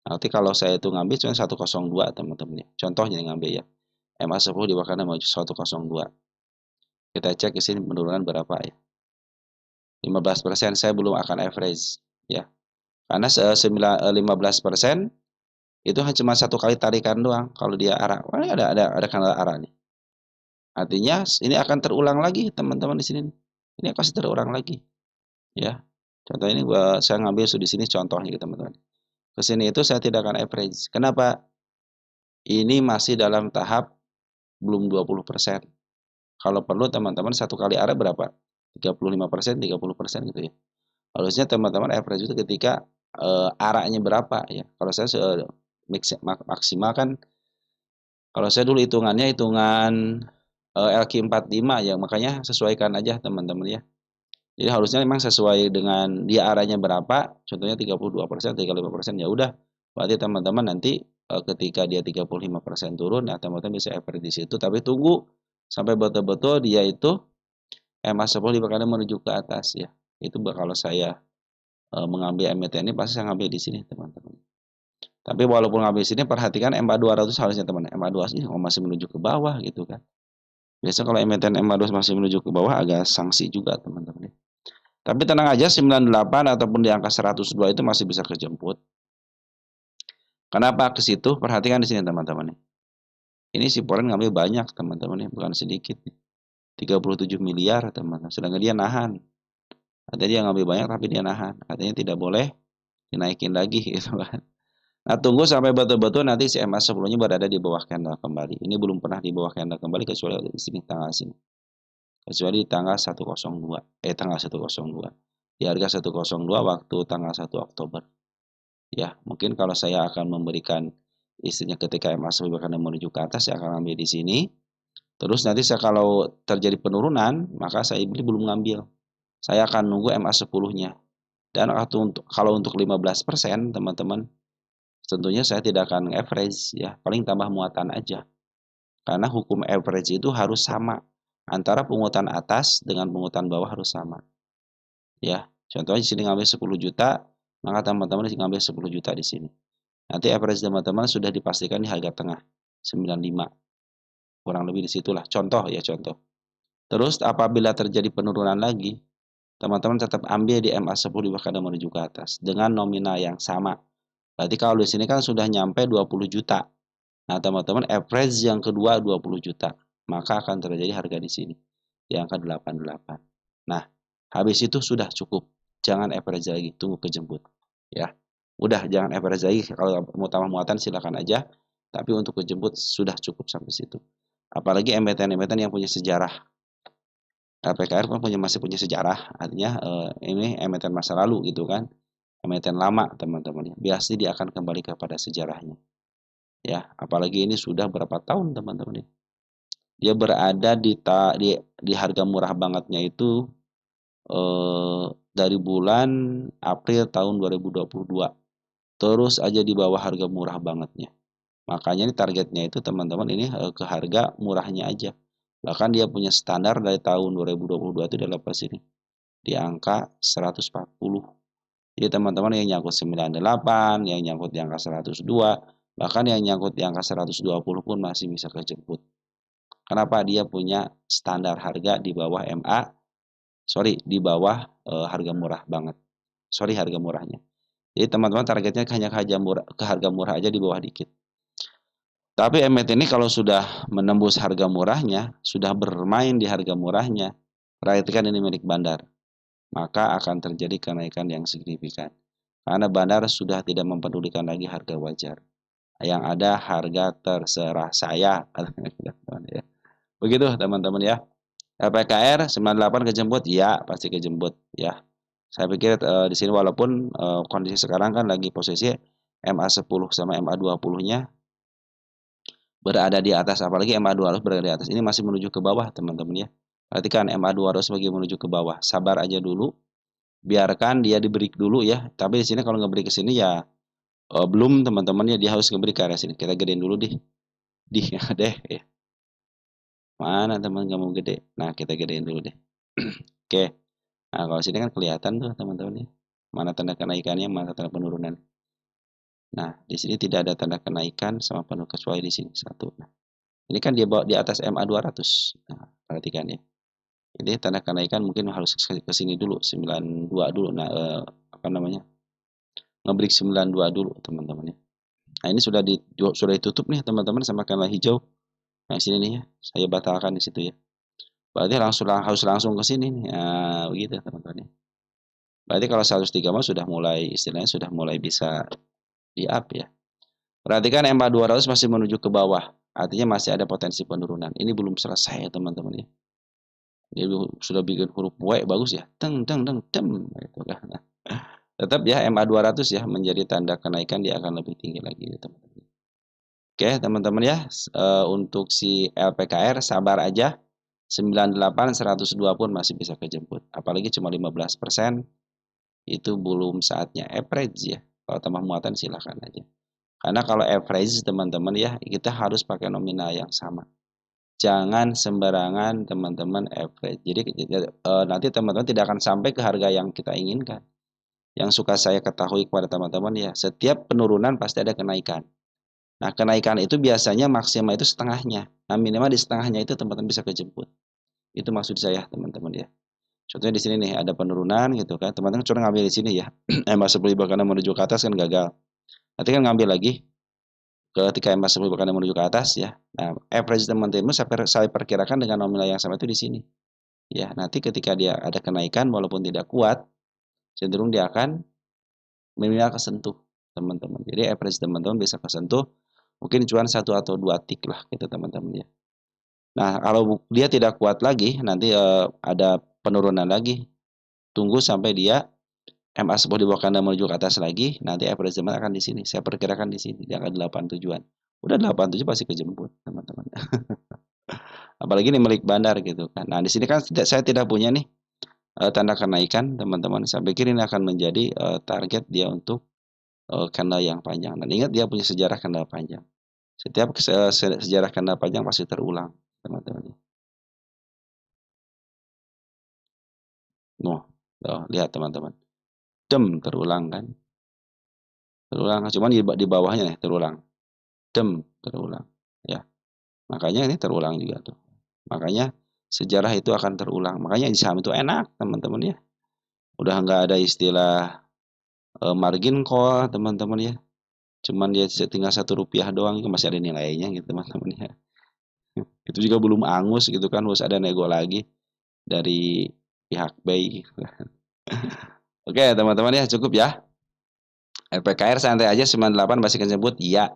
Nanti kalau saya itu ngambil cuma 102 teman-teman ya. Contohnya ngambil ya. MA 10 di bawah kanan menuju 102. Kita cek di sini penurunan berapa ya. 15% saya belum akan average ya. Karena 15% itu cuma satu kali tarikan doang kalau dia arah. Wah, ini ada kanal arah nih. Artinya ini akan terulang lagi teman-teman di sini. Ini pasti terulang lagi. Ya. Contoh ini saya ngambil di sini contohnya gitu teman-teman. Ke sini itu saya tidak akan average. Kenapa? Ini masih dalam tahap belum 20%. Kalau perlu teman-teman satu kali arah berapa? 35%, 30% gitu ya. Harusnya teman-teman average itu ketika arahnya berapa ya. Kalau saya maksimal kan, kalau saya dulu hitungannya hitungan LQ45 ya, makanya sesuaikan aja teman-teman ya. Jadi harusnya memang sesuai dengan dia arahnya berapa, contohnya 32%, 35%, ya udah. Berarti teman-teman nanti ketika dia 35% turun, ya teman-teman bisa average di situ, tapi tunggu sampai betul-betul dia itu MA10 dibakar menuju ke atas ya. Itu kalau saya mengambil MT ini pasti saya ngambil di sini teman-teman. Tapi walaupun ngambil di sini perhatikan MA200 harusnya teman. MA200 ini masih menuju ke bawah gitu kan. Biasanya kalau emiten MA200 masih menuju ke bawah agak sanksi juga teman-teman. Tapi tenang aja 98 ataupun di angka 102 itu masih bisa kejemput. Kenapa ke situ? Perhatikan di sini teman-teman. Ini si Poren ngambil banyak teman-teman, bukan sedikit. 37 miliar teman-teman. Sedangkan dia nahan. Artinya dia ngambil banyak tapi dia nahan. Artinya tidak boleh dinaikin lagi gitu kan. Nah, tunggu sampai betul-betul nanti si MA 10-nya berada di bawah candle kembali. Ini belum pernah di bawah candle kembali kecuali di sini tanggal sini. Kecuali di tanggal 102. Tanggal 102. Di harga 102 waktu tanggal 1 Oktober. Ya, mungkin kalau saya akan memberikan istrinya ketika MA 10 akan menuju ke atas, saya akan ambil di sini. Terus nanti saya kalau terjadi penurunan, maka saya belum ngambil. Saya akan nunggu MA 10-nya. Dan kalau untuk 15%, teman-teman, tentunya saya tidak akan average ya, paling tambah muatan aja. Karena hukum average itu harus sama. Antara pungutan atas dengan pungutan bawah harus sama. Ya, contohnya di sini ngambil 10 juta, maka teman-teman ngambil 10 juta di sini. Nanti average teman-teman sudah dipastikan di harga tengah, 95. Kurang lebih disitulah, contoh ya contoh. Terus apabila terjadi penurunan lagi, teman-teman tetap ambil di MA10 bahkan menuju ke atas dengan nominal yang sama. Berarti kalau di sini kan sudah nyampe 20 juta. Nah, teman-teman average yang kedua 20 juta. Maka akan terjadi harga di sini di angka 88. Nah, habis itu sudah cukup. Jangan average lagi, tunggu kejemput ya. Udah jangan average lagi. Kalau mau tambah muatan silakan aja. Tapi untuk kejemput sudah cukup sampai situ. Apalagi emiten-emiten yang punya sejarah. LPKR kan masih punya sejarah, artinya ini emiten masa lalu gitu kan, emiten lama teman-teman. Biasanya dia akan kembali kepada sejarahnya. Ya, apalagi ini sudah berapa tahun teman-teman ya. Dia berada di harga murah bangetnya itu dari bulan April tahun 2022. Terus aja di bawah harga murah bangetnya. Makanya ini targetnya itu teman-teman ini ke harga murahnya aja. Bahkan dia punya standar dari tahun 2022 itu dalam pas ini di angka 140. Jadi teman-teman yang nyangkut 98, yang nyangkut di angka 102, bahkan yang nyangkut di angka 120 pun masih bisa kejemput. Kenapa? Dia punya standar harga di bawah di bawah harga murah banget. Harga murahnya. Jadi teman-teman targetnya hanya ke harga murah aja di bawah dikit. Tapi emiten ini kalau sudah menembus harga murahnya, sudah bermain di harga murahnya, perhatikan ini milik bandar, maka akan terjadi kenaikan yang signifikan. Karena bandar sudah tidak mempedulikan lagi harga wajar. Yang ada harga terserah saya. Begitu teman-teman ya. LPKR 98 kejemput? Ya, pasti kejemput ya. Saya pikir di sini walaupun kondisi sekarang kan lagi posisi MA10 sama MA20-nya berada di atas, apalagi MA200 berada di atas. Ini masih menuju ke bawah teman-teman ya. Perhatikan MA200 lagi menuju ke bawah. Sabar aja dulu. Biarkan dia di-break dulu ya. Tapi di sini kalau nge-break ke sini ya belum teman-teman ya, dia harus nge-break ke arah sini. Kita gedein dulu deh. Deh ya. Mana teman nggak mau gede? Nah, kita gedein dulu deh. Oke. Nah, kalau sini kan kelihatan tuh teman-teman ya. Mana tanda kenaikannya, mana tanda penurunan. Nah, di sini tidak ada tanda kenaikan sama penuh kecuali di sini satu. Nah, ini kan dia bawa di atas MA200. Nah, perhatikan ya. Jadi tanda kenaikan mungkin harus ke sini dulu, 92 dulu. Nah, apa namanya? Ngebreak 92 dulu, teman-teman ya. Nah, ini sudah ditutup nih, teman-teman, sama candle hijau. Nah, sini nih ya. Saya batalkan di situ ya. Berarti harus langsung ke sini nih. Nah, begitu teman-teman ya. Berarti kalau 103 mah sudah mulai istilahnya sudah mulai bisa di up ya. Perhatikan MA 200 masih menuju ke bawah. Artinya masih ada potensi penurunan. Ini belum selesai ya teman-teman ya. Dia sudah bikin huruf W bagus ya. Teng teng teng tem gitu kan. Nah, tetap ya MA 200 ya menjadi tanda kenaikan dia akan lebih tinggi lagi ya, teman-teman. Oke, teman-teman ya. Untuk si LPKR sabar aja. 98 102 pun masih bisa kejemput. Apalagi cuma 15%, itu belum saatnya average ya. Kalau tambah muatan silahkan aja. Karena kalau average teman-teman ya, kita harus pakai nominal yang sama. Jangan sembarangan teman-teman average. Jadi nanti teman-teman tidak akan sampai ke harga yang kita inginkan. Yang suka saya ketahui kepada teman-teman ya, setiap penurunan pasti ada kenaikan. Nah, kenaikan itu biasanya maksimal itu setengahnya. Nah, minimal di setengahnya itu teman-teman bisa kejemput. Itu maksud saya, teman-teman ya. Contohnya di sini nih ada penurunan gitu kan. Teman-teman coba ngambil di sini ya. Emas 10 kanan menuju ke atas kan gagal. Nanti kan ngambil lagi ketika emas 10 kanan menuju ke atas ya. Nah, average teman-teman saya perkirakan dengan nominal yang sama itu di sini. Ya, nanti ketika dia ada kenaikan walaupun tidak kuat, cenderung dia akan minimal kesentuh teman-teman. Jadi average teman-teman bisa kesentuh mungkin cuma 1 atau 2 tick lah gitu teman-teman ya. Nah, kalau dia tidak kuat lagi, nanti ada penurunan lagi. Tunggu sampai dia MA 10 di bawah kanan menuju ke atas lagi, nanti average teman akan di sini. Saya perkirakan di sini, dia akan 87-an. Udah 87 pasti kejemput, teman-teman. Apalagi ini milik bandar gitu kan. Nah, di sini kan saya tidak punya nih tanda kenaikan, teman-teman. Saya pikir ini akan menjadi target dia untuk candle yang panjang. Dan ingat dia punya sejarah candle panjang. Setiap sejarah candle panjang pasti terulang, teman-teman. Noh, lihat teman-teman. Terulang kan? Terulang, cuman di bawahnya nih terulang. Terulang. Ya, makanya ini terulang juga tuh. Makanya sejarah itu akan terulang. Makanya di saham itu enak, teman-teman ya. Udah nggak ada istilah margin call, teman-teman ya. Cuman dia tinggal Rp1 doang, itu masih ada nilainya gitu, teman-teman ya. Itu juga belum angus gitu kan, harus ada nego lagi dari pihak BI. Oke, teman-teman ya, cukup ya. LPKR santai aja 98 masih kejebut, iya.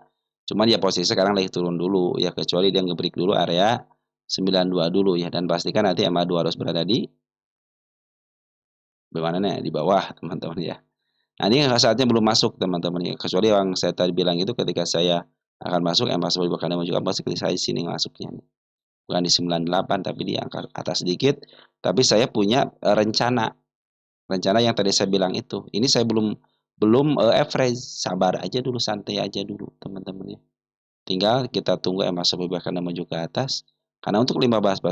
Cuman ya posisi sekarang lagi turun dulu ya, kecuali dia ngebreak dulu area 92 dulu ya, dan pastikan nanti MA2 harus berada di mana nih? Di bawah, teman-teman ya. Nah, ini saatnya belum masuk, teman-teman ya. Kecuali yang saya tadi bilang itu ketika saya akan masuk MA10 bahkan juga pasti saya sini masuknya. Bukan di 98 tapi di angka atas sedikit, tapi saya punya rencana. Rencana yang tadi saya bilang itu. Ini saya belum average, sabar aja dulu, santai aja dulu, teman-teman ya. Tinggal kita tunggu MA10 bahkan menuju ke atas. Karena untuk 15%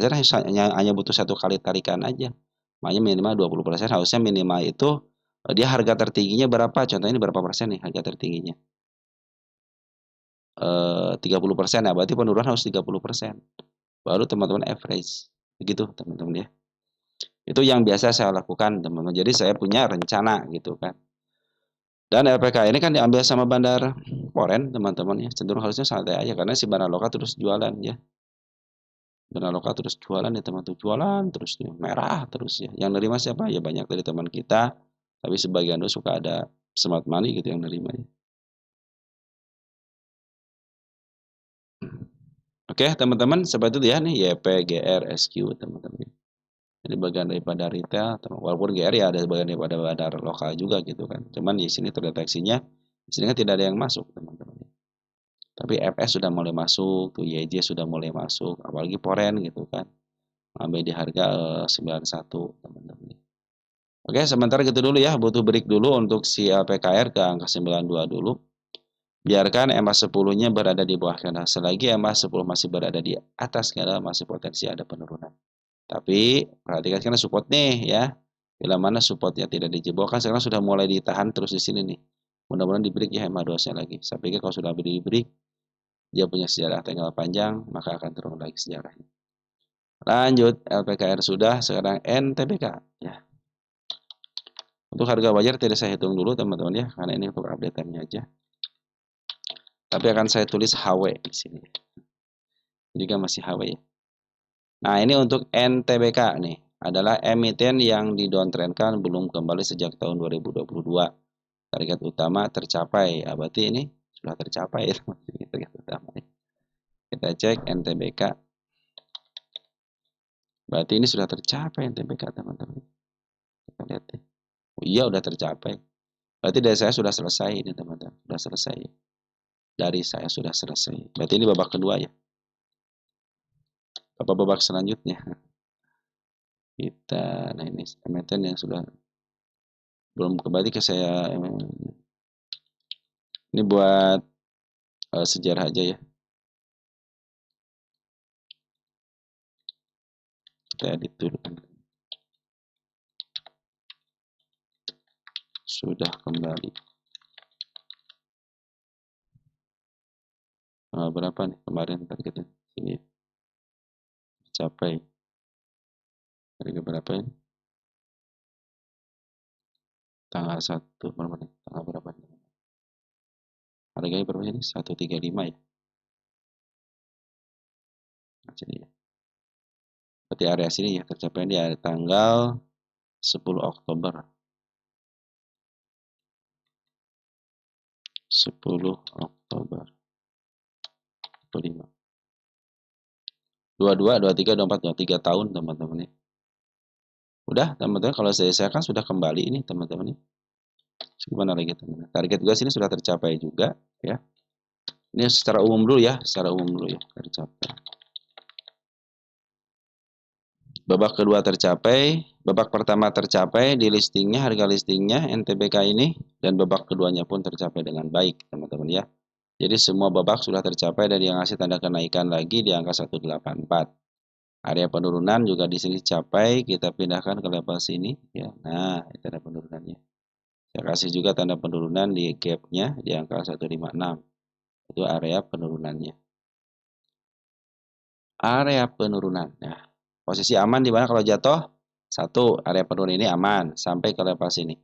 hanya butuh 1 kali tarikan aja. Makanya minimal 20%, harusnya minimal itu dia harga tertingginya berapa? Contohnya ini berapa persen nih harga tertingginya? 30% ya, berarti penurunan harus 30%. Baru teman-teman average. Begitu teman-teman ya. Itu yang biasa saya lakukan teman-teman. Jadi saya punya rencana gitu kan. Dan LPK ini kan diambil sama bandar foreign teman-teman ya. Cenderung harusnya santai aja karena si bandar lokal terus jualan ya. Bandar lokal terus jualan ya teman tuh, jualan terus tuh, merah terus ya. Yang nerima siapa? Ya banyak dari teman kita. Tapi sebagian tuh suka ada smart money gitu yang nerima ya. Oke, teman-teman, seperti itu ya nih YP, GR, SQ teman-teman. Ini bagian daripada retail, walaupun GR ya ada bagian daripada bandar lokal juga gitu kan. Cuman di sini terdeteksinya, di sini kan tidak ada yang masuk teman-teman. Tapi FS sudah mulai masuk, tuh YJ sudah mulai masuk, apalagi Poren gitu kan. Ambil di harga 91 teman-teman. Oke, sementara gitu dulu ya, butuh break dulu untuk si LPKR ke angka 92 dulu. Biarkan EMA 10-nya berada di bawah candle. Selagi EMA 10 masih berada di atas candle, masih potensi ada penurunan. Tapi perhatikan karena support nih ya. Bila mana supportnya tidak dijebolkan, sekarang sudah mulai ditahan terus di sini nih. Mudah-mudahan di break ya EMA 2-nya lagi. Saya pikir kalau sudah di break, dia punya sejarah tanggal panjang, maka akan turun lagi sejarahnya. Lanjut, LPKR sudah, sekarang NTBK ya. Untuk harga wajar tidak saya hitung dulu teman-teman ya, karena ini untuk update-nya aja. Tapi akan saya tulis HW di sini. Jadi kan masih HW ya. Nah, ini untuk NTBK nih. adalah emiten yang didowntrendkan belum kembali sejak tahun 2022. Target utama tercapai. Ya, berarti ini sudah tercapai ya, target utama. Kita cek NTBK. Berarti ini sudah tercapai NTBK, teman-teman. Kita lihat ya. Oh iya, udah tercapai. Berarti dari saya sudah selesai ini, teman-teman. Sudah selesai. Dari saya sudah selesai. Berarti ini babak kedua ya. Apa babak selanjutnya? Kita, nah ini emiten yang sudah belum kembali ke saya. Ini buat sejarah aja ya. Kita edit dulu. Sudah kembali. Berapa nih kemarin targetnya? Ini capai. Harga berapa ini? Tanggal 1 berapa nih? Tanggal berapa nih? Harganya berapa ini? 135 ya. Nah, sini ya. Berarti area sini ya tercapai di tanggal 10 Oktober. 10 Oktober 25. 22, 23, 24, 23 tahun teman-teman ya. Udah teman-teman, kalau saya kan sudah kembali ini teman-teman ya. Gimana lagi teman-teman? Target juga sini sudah tercapai juga ya. Ini secara umum dulu ya, tercapai. Babak kedua tercapai, babak pertama tercapai di listingnya, harga listingnya NTBK ini, dan babak keduanya pun tercapai dengan baik teman-teman ya. Jadi semua babak sudah tercapai dan yang ngasih tanda kenaikan lagi di angka 184. Area penurunan juga di sini capai, kita pindahkan ke level sini ya. Nah, itu ada penurunannya. Saya kasih juga tanda penurunan di gapnya di angka 156. Itu area penurunannya. Area penurunan. Nah, posisi aman di mana kalau jatuh? Satu, area penurunan ini aman sampai ke level sini.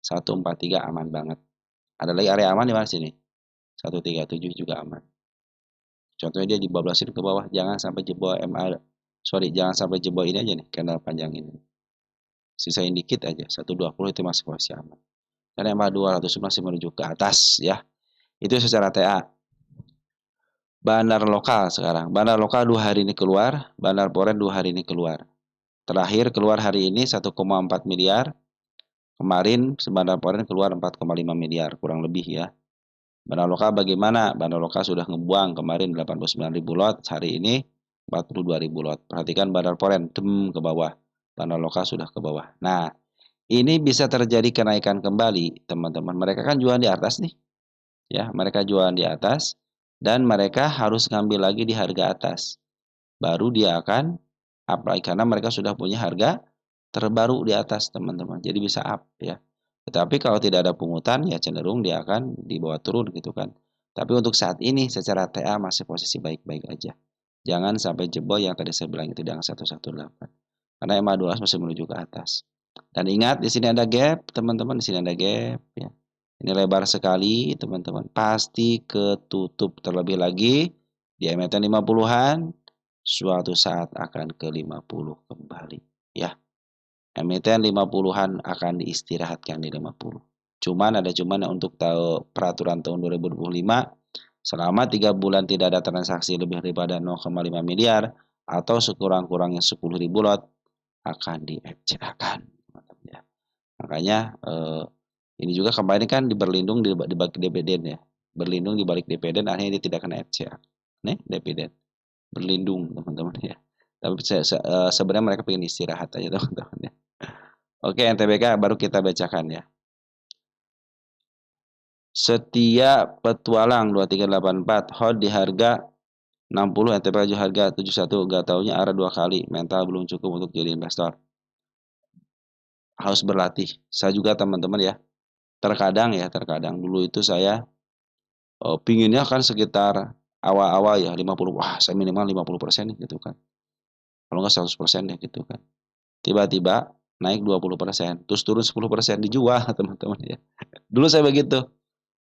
143 aman banget. Ada lagi area aman di mana sini? 137 juga aman. Contohnya dia dibablasin ke bawah, jangan sampai jebol MA. Sorry, jangan sampai jebol ini aja nih, candle panjang ini. Sisain dikit aja, 120 itu masih posisi aman. Dan MA 200 masih menuju ke atas ya. Itu secara TA. Bandar lokal sekarang. Bandar lokal 2 hari ini keluar, bandar foreign 2 hari ini keluar. Terakhir keluar hari ini 1,4 miliar. Kemarin bandar foreign keluar 4,5 miliar kurang lebih ya. Bandar lokal bagaimana? Bandar lokal sudah ngebuang kemarin 89.000 lot, hari ini 42.000 lot. Perhatikan bandar foreign ke bawah. Bandar lokal sudah ke bawah. Nah, ini bisa terjadi kenaikan kembali, teman-teman. Mereka kan jualan di atas nih. Ya, mereka jualan di atas dan mereka harus ngambil lagi di harga atas. Baru dia akan apply karena mereka sudah punya harga terbaru di atas, teman-teman. Jadi bisa up ya. Tetapi kalau tidak ada pungutan ya cenderung dia akan dibawa turun gitu kan. Tapi untuk saat ini secara TA masih posisi baik-baik aja. Jangan sampai jebol yang tadi saya bilang itu di angka 118. Karena MA12 masih menuju ke atas. Dan ingat di sini ada gap, teman-teman, di sini ada gap ya. Ini lebar sekali, teman-teman. Pasti ketutup terlebih lagi di emiten 50-an, suatu saat akan ke 50 kembali ya. Emiten 50-an akan diistirahatkan di 50. Cuman untuk tahu peraturan tahun 2025 selama 3 bulan tidak ada transaksi lebih daripada 0,5 miliar atau sekurang-kurangnya 10.000 lot akan di-FCA-kan. Ya. Makanya ini juga kemarin kan berlindung di balik dividen ya. Berlindung di balik dividen akhirnya dia tidak kena FCA. Nih, dividen. Berlindung teman-teman ya. Tapi sebenarnya mereka pengen istirahat aja teman-teman ya. Oke, NTBK baru kita bacakan ya. Setia petualang 2384 hold di harga 60, NTBK di harga 71, gak taunya arah 2 kali, mental belum cukup untuk jadi investor. Harus berlatih. Saya juga teman-teman ya. Terkadang dulu itu saya pinginnya kan sekitar awal-awal ya 50, wah saya minimal 50% gitu kan. Kalau nggak 100% ya gitu kan. Tiba-tiba naik 20%, terus turun 10% dijual teman-teman ya. Dulu saya begitu.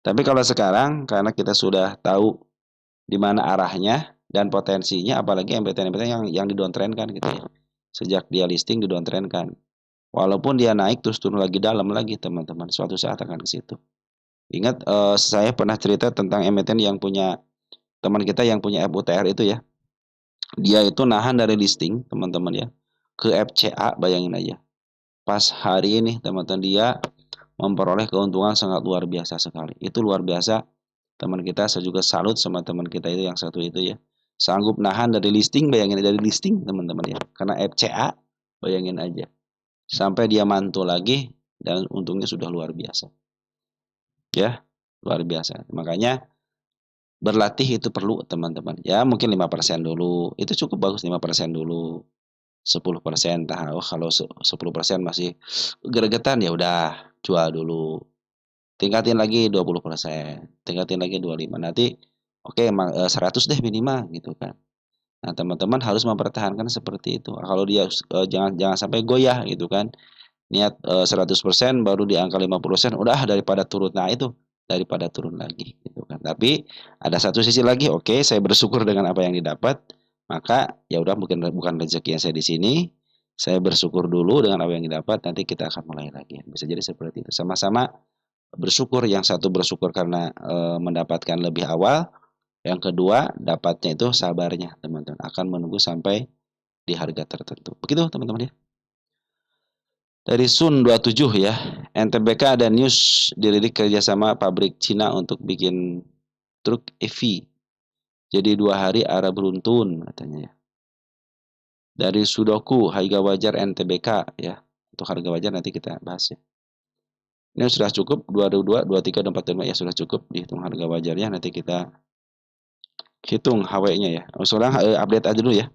Tapi kalau sekarang karena kita sudah tahu di mana arahnya dan potensinya, apalagi emiten-emiten yang didowntrend kan gitu ya. sejak dia listing di downtrend-kan. Walaupun dia naik terus turun lagi dalam lagi teman-teman, suatu saat akan ke situ. Ingat saya pernah cerita tentang emiten yang punya teman kita yang punya FUTR itu ya. Dia itu nahan dari listing teman-teman ya ke FCA, bayangin aja. Pas hari ini teman-teman dia memperoleh keuntungan sangat luar biasa sekali. Itu luar biasa teman kita, saya juga salut sama teman kita itu yang satu itu ya. Sanggup nahan dari listing, bayangin dari listing teman-teman ya. Karena FCA, bayangin aja. Sampai dia mantul lagi dan untungnya sudah luar biasa. Ya, luar biasa. Makanya berlatih itu perlu teman-teman. Ya, mungkin 5% dulu. Itu cukup bagus 5% dulu. 10% tahu kalau 10% masih gregetan ya udah jual dulu. Tingkatin lagi 20%, tingkatin lagi 25. Nanti oke 100 deh minimal gitu kan. Nah, teman-teman harus mempertahankan seperti itu. Kalau dia jangan jangan sampai goyah gitu kan. Niat 100% baru di angka 50% udah daripada turun. Nah, itu daripada turun lagi gitu kan. Tapi ada satu sisi lagi, oke, saya bersyukur dengan apa yang didapat. Maka ya udah mungkin bukan rezeki yang saya di sini. Saya bersyukur dulu dengan apa yang didapat, nanti kita akan mulai lagi. Bisa jadi seperti itu. Sama-sama bersyukur, yang satu bersyukur karena mendapatkan lebih awal, yang kedua dapatnya itu sabarnya teman-teman, akan menunggu sampai di harga tertentu. Begitu teman-teman ya. Dari Sun 27 ya, NTBK ada news dilirik kerjasama pabrik Cina untuk bikin truk EV. Jadi 2 hari arah beruntun katanya ya. Dari Sudoku, harga wajar NTBK ya. Untuk harga wajar nanti kita bahas ya. Ini sudah cukup 22, 23, 25 ya sudah cukup dihitung harga wajarnya, nanti kita hitung HW-nya ya. Sekarang update aja dulu ya.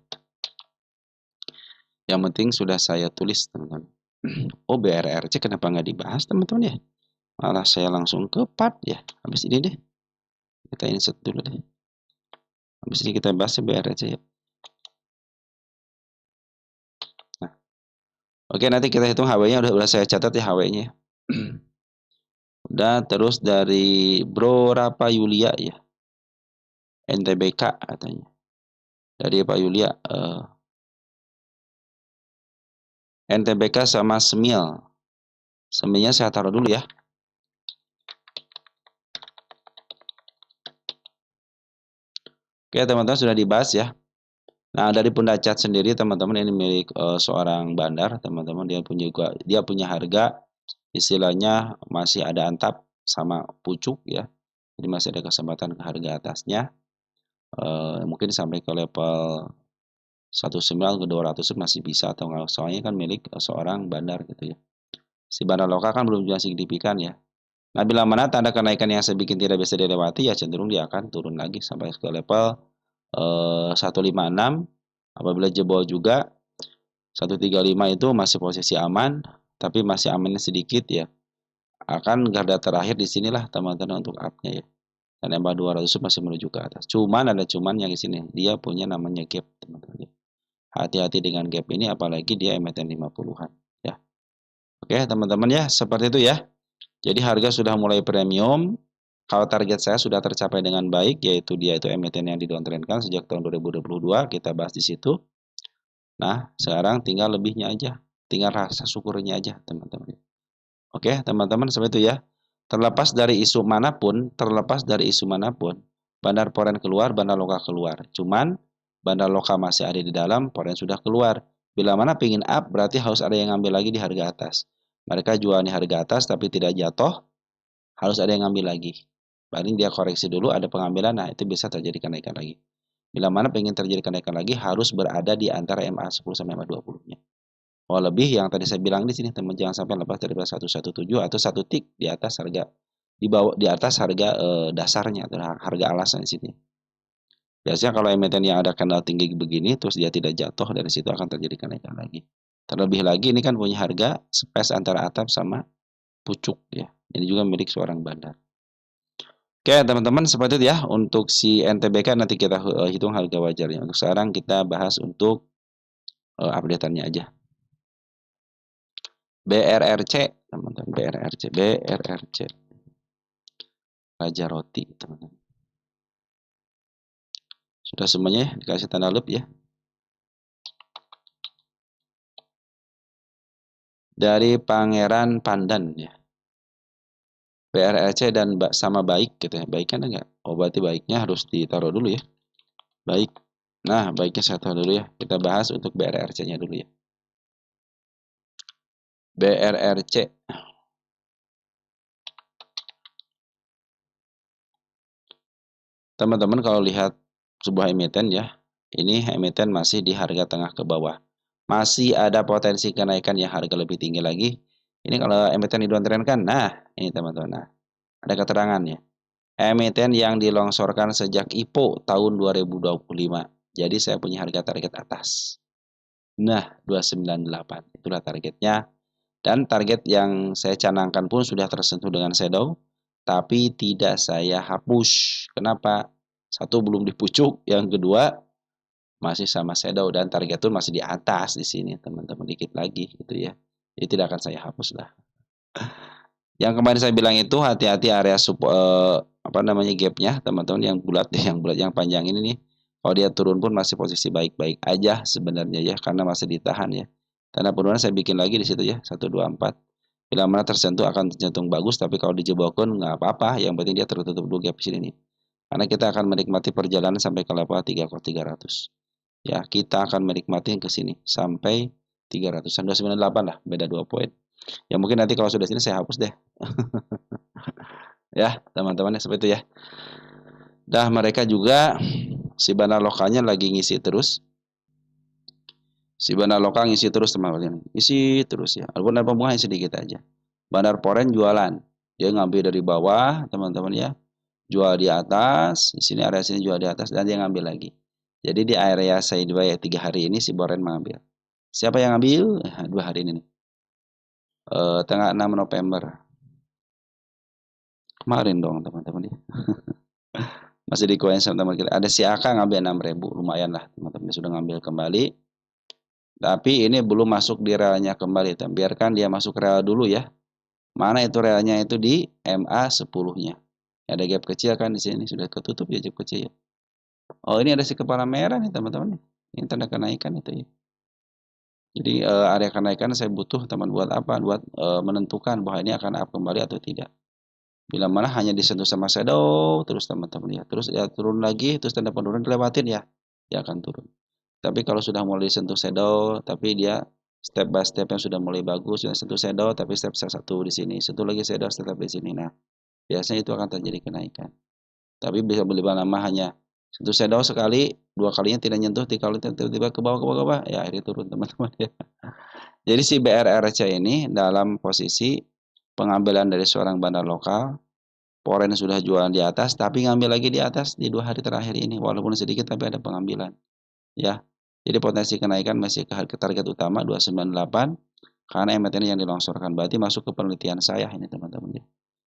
Yang penting sudah saya tulis teman-teman. Oh, BRRC kenapa nggak dibahas teman-teman ya? Malah saya langsung ke part ya. Habis ini deh. Kita insert dulu deh. Habis ini kita bahas BRRC ya. Nah, oke, nanti kita hitung HW-nya, udah saya catat ya HW-nya. Udah, terus dari Bro Rapa Yulia ya. NTBK katanya. Dari Pak Yulia NTBK sama Semil. Semilnya saya taruh dulu ya. Oke, teman-teman sudah dibahas ya. Nah, dari Pundacat sendiri teman-teman ini milik seorang bandar, teman-teman dia punya harga istilahnya masih ada antap sama pucuk ya. Jadi masih ada kesempatan ke harga atasnya. Mungkin sampai ke level 19 ke 200 masih bisa atau enggak, soalnya kan milik seorang bandar gitu ya. Si bandar lokal kan belum juga signifikan ya. Nah, bila mana tanda kenaikan yang saya bikin tidak bisa dilewati, ya cenderung dia akan turun lagi sampai ke level 156. Apabila jebol juga 135 itu masih posisi aman, tapi masih amannya sedikit ya. Akan garda terakhir di sinilah teman-teman untuk up-nya ya. Dan MA 200 masih menuju ke atas. Cuman ada cuman yang di sini, dia punya namanya gap teman-teman ya. Hati-hati dengan gap ini apalagi dia emiten 50-an ya. Oke, teman-teman ya, seperti itu ya. Jadi harga sudah mulai premium. Kalau target saya sudah tercapai dengan baik, yaitu dia itu emiten yang didowntrendkan sejak tahun 2022, kita bahas di situ. Nah, sekarang tinggal lebihnya aja, tinggal rasa syukurnya aja, teman-teman. Oke, teman-teman, seperti itu ya. Terlepas dari isu manapun, bandar foreign keluar, bandar lokal keluar. Cuman, bandar lokal masih ada di dalam, foreign sudah keluar. Bila mana pingin up, berarti harus ada yang ngambil lagi di harga atas. Mereka jual di harga atas, tapi tidak jatuh, harus ada yang ngambil lagi. Paling dia koreksi dulu, ada pengambilan, nah itu bisa terjadi kenaikan lagi. Bila mana pengen terjadi kenaikan lagi, harus berada di antara MA10 sampai MA20-nya. Oh, lebih yang tadi saya bilang di sini, teman, jangan sampai lepas dari 117 atau satu tik di atas harga, di atas harga dasarnya atau harga alasan di sini. Biasanya kalau emiten yang ada candle tinggi begini terus dia tidak jatuh, dari situ akan terjadi kenaikan lagi. Terlebih lagi ini kan punya harga space antara atap sama pucuk ya. Ini juga milik seorang bandar. Oke, teman-teman, seperti itu ya untuk si NTBK, nanti kita hitung harga wajarnya. Untuk sekarang kita bahas untuk update-annya aja. BRRC, teman-teman, BRRC. Raja Roti, teman-teman. Sudah semuanya dikasih tanda loop ya. Dari Pangeran Pandan ya. BRRC dan sama baik gitu ya. Baik kan enggak? Oh berarti baiknya harus ditaruh dulu ya. Baik. Nah, baiknya saya taruh dulu ya. Kita bahas untuk BRRC-nya dulu ya. BRRC. Teman-teman kalau lihat sebuah emiten ya, ini emiten masih di harga tengah ke bawah. Masih ada potensi kenaikan yang harga lebih tinggi lagi. Ini kalau emiten di Tren kan, nah ini teman-teman. Nah, ada keterangannya. Emiten yang dilongsorkan sejak IPO tahun 2025. Jadi saya punya harga target atas. Nah, 298 itulah targetnya. Dan target yang saya canangkan pun sudah tersentuh dengan shadow, tapi tidak saya hapus. Kenapa? Satu, belum dipucuk, yang kedua masih sama shadow dan target pun masih di atas di sini, teman-teman, dikit lagi gitu ya. Jadi tidak akan saya hapus lah. Yang kemarin saya bilang itu hati-hati area apa namanya gapnya, teman-teman, yang bulat yang panjang ini nih. Kalau dia turun pun masih posisi baik-baik aja sebenarnya ya, karena masih ditahan ya. Tanda penurunan saya bikin lagi di situ ya, 124. Bila mana tersentuh akan tercentung bagus, tapi kalau dijebokkan nggak apa-apa, yang penting dia tertutup dulu gap di sini nih. Karena kita akan menikmati perjalanan sampai ke level 3.300. Ya, kita akan menikmati ke sini sampai 300-an, 298 lah, beda 2 poin. Ya mungkin nanti kalau sudah sini saya hapus deh. Ya, teman-teman seperti itu ya. Dah mereka juga si bandar lokalnya lagi ngisi terus. Si bandar lokal ngisi terus teman-teman. Ngisi terus ya. Walaupun ada pembuahan sedikit aja. Bandar Poren jualan. Dia ngambil dari bawah, teman-teman ya. Jual di atas, di sini area sini jual di atas dan dia ngambil lagi. Jadi di area saya 3 hari ini si Boren mengambil. Siapa yang ngambil? 2 hari ini nih. Tanggal 6 November. Kemarin dong teman-teman ya. Masih di koin sama teman kita. Ada si Aka ngambil 6.000, lumayan lah teman-teman, sudah ngambil kembali. Tapi ini belum masuk di relnya kembali, biarkan dia masuk rel dulu ya. Mana itu relnya itu di MA 10-nya. Ada gap kecil kan di sini sudah ketutup ya gap kecil ya. Oh, ini ada si kepala merah nih teman-teman. Ini tanda kenaikan itu ya. Jadi area kenaikan saya butuh teman buat apa? Buat menentukan bahwa ini akan up kembali atau tidak. Bila mana hanya disentuh sama shadow terus teman-teman ya. Terus ya turun lagi, terus tanda penurunan dilewatin ya. Dia akan turun. Tapi kalau sudah mulai disentuh shadow, tapi dia step by step yang sudah mulai bagus, sudah sentuh shadow, tapi step satu di sini, sentuh lagi shadow, step di sini. Nah, biasanya itu akan terjadi kenaikan. Tapi bisa beli lama hanya sentuh shadow sekali, 2 kalinya tidak nyentuh, 3 kali tiba-tiba ke bawah, ya akhirnya turun teman-teman ya. Jadi si BRRC ini dalam posisi pengambilan dari seorang bandar lokal, Poren sudah jualan di atas, tapi ngambil lagi di atas di 2 hari terakhir ini, walaupun sedikit tapi ada pengambilan. Ya, jadi potensi kenaikan masih ke target utama 298 karena emiten yang dilongsorkan. Berarti masuk ke penelitian saya ini teman-teman ya.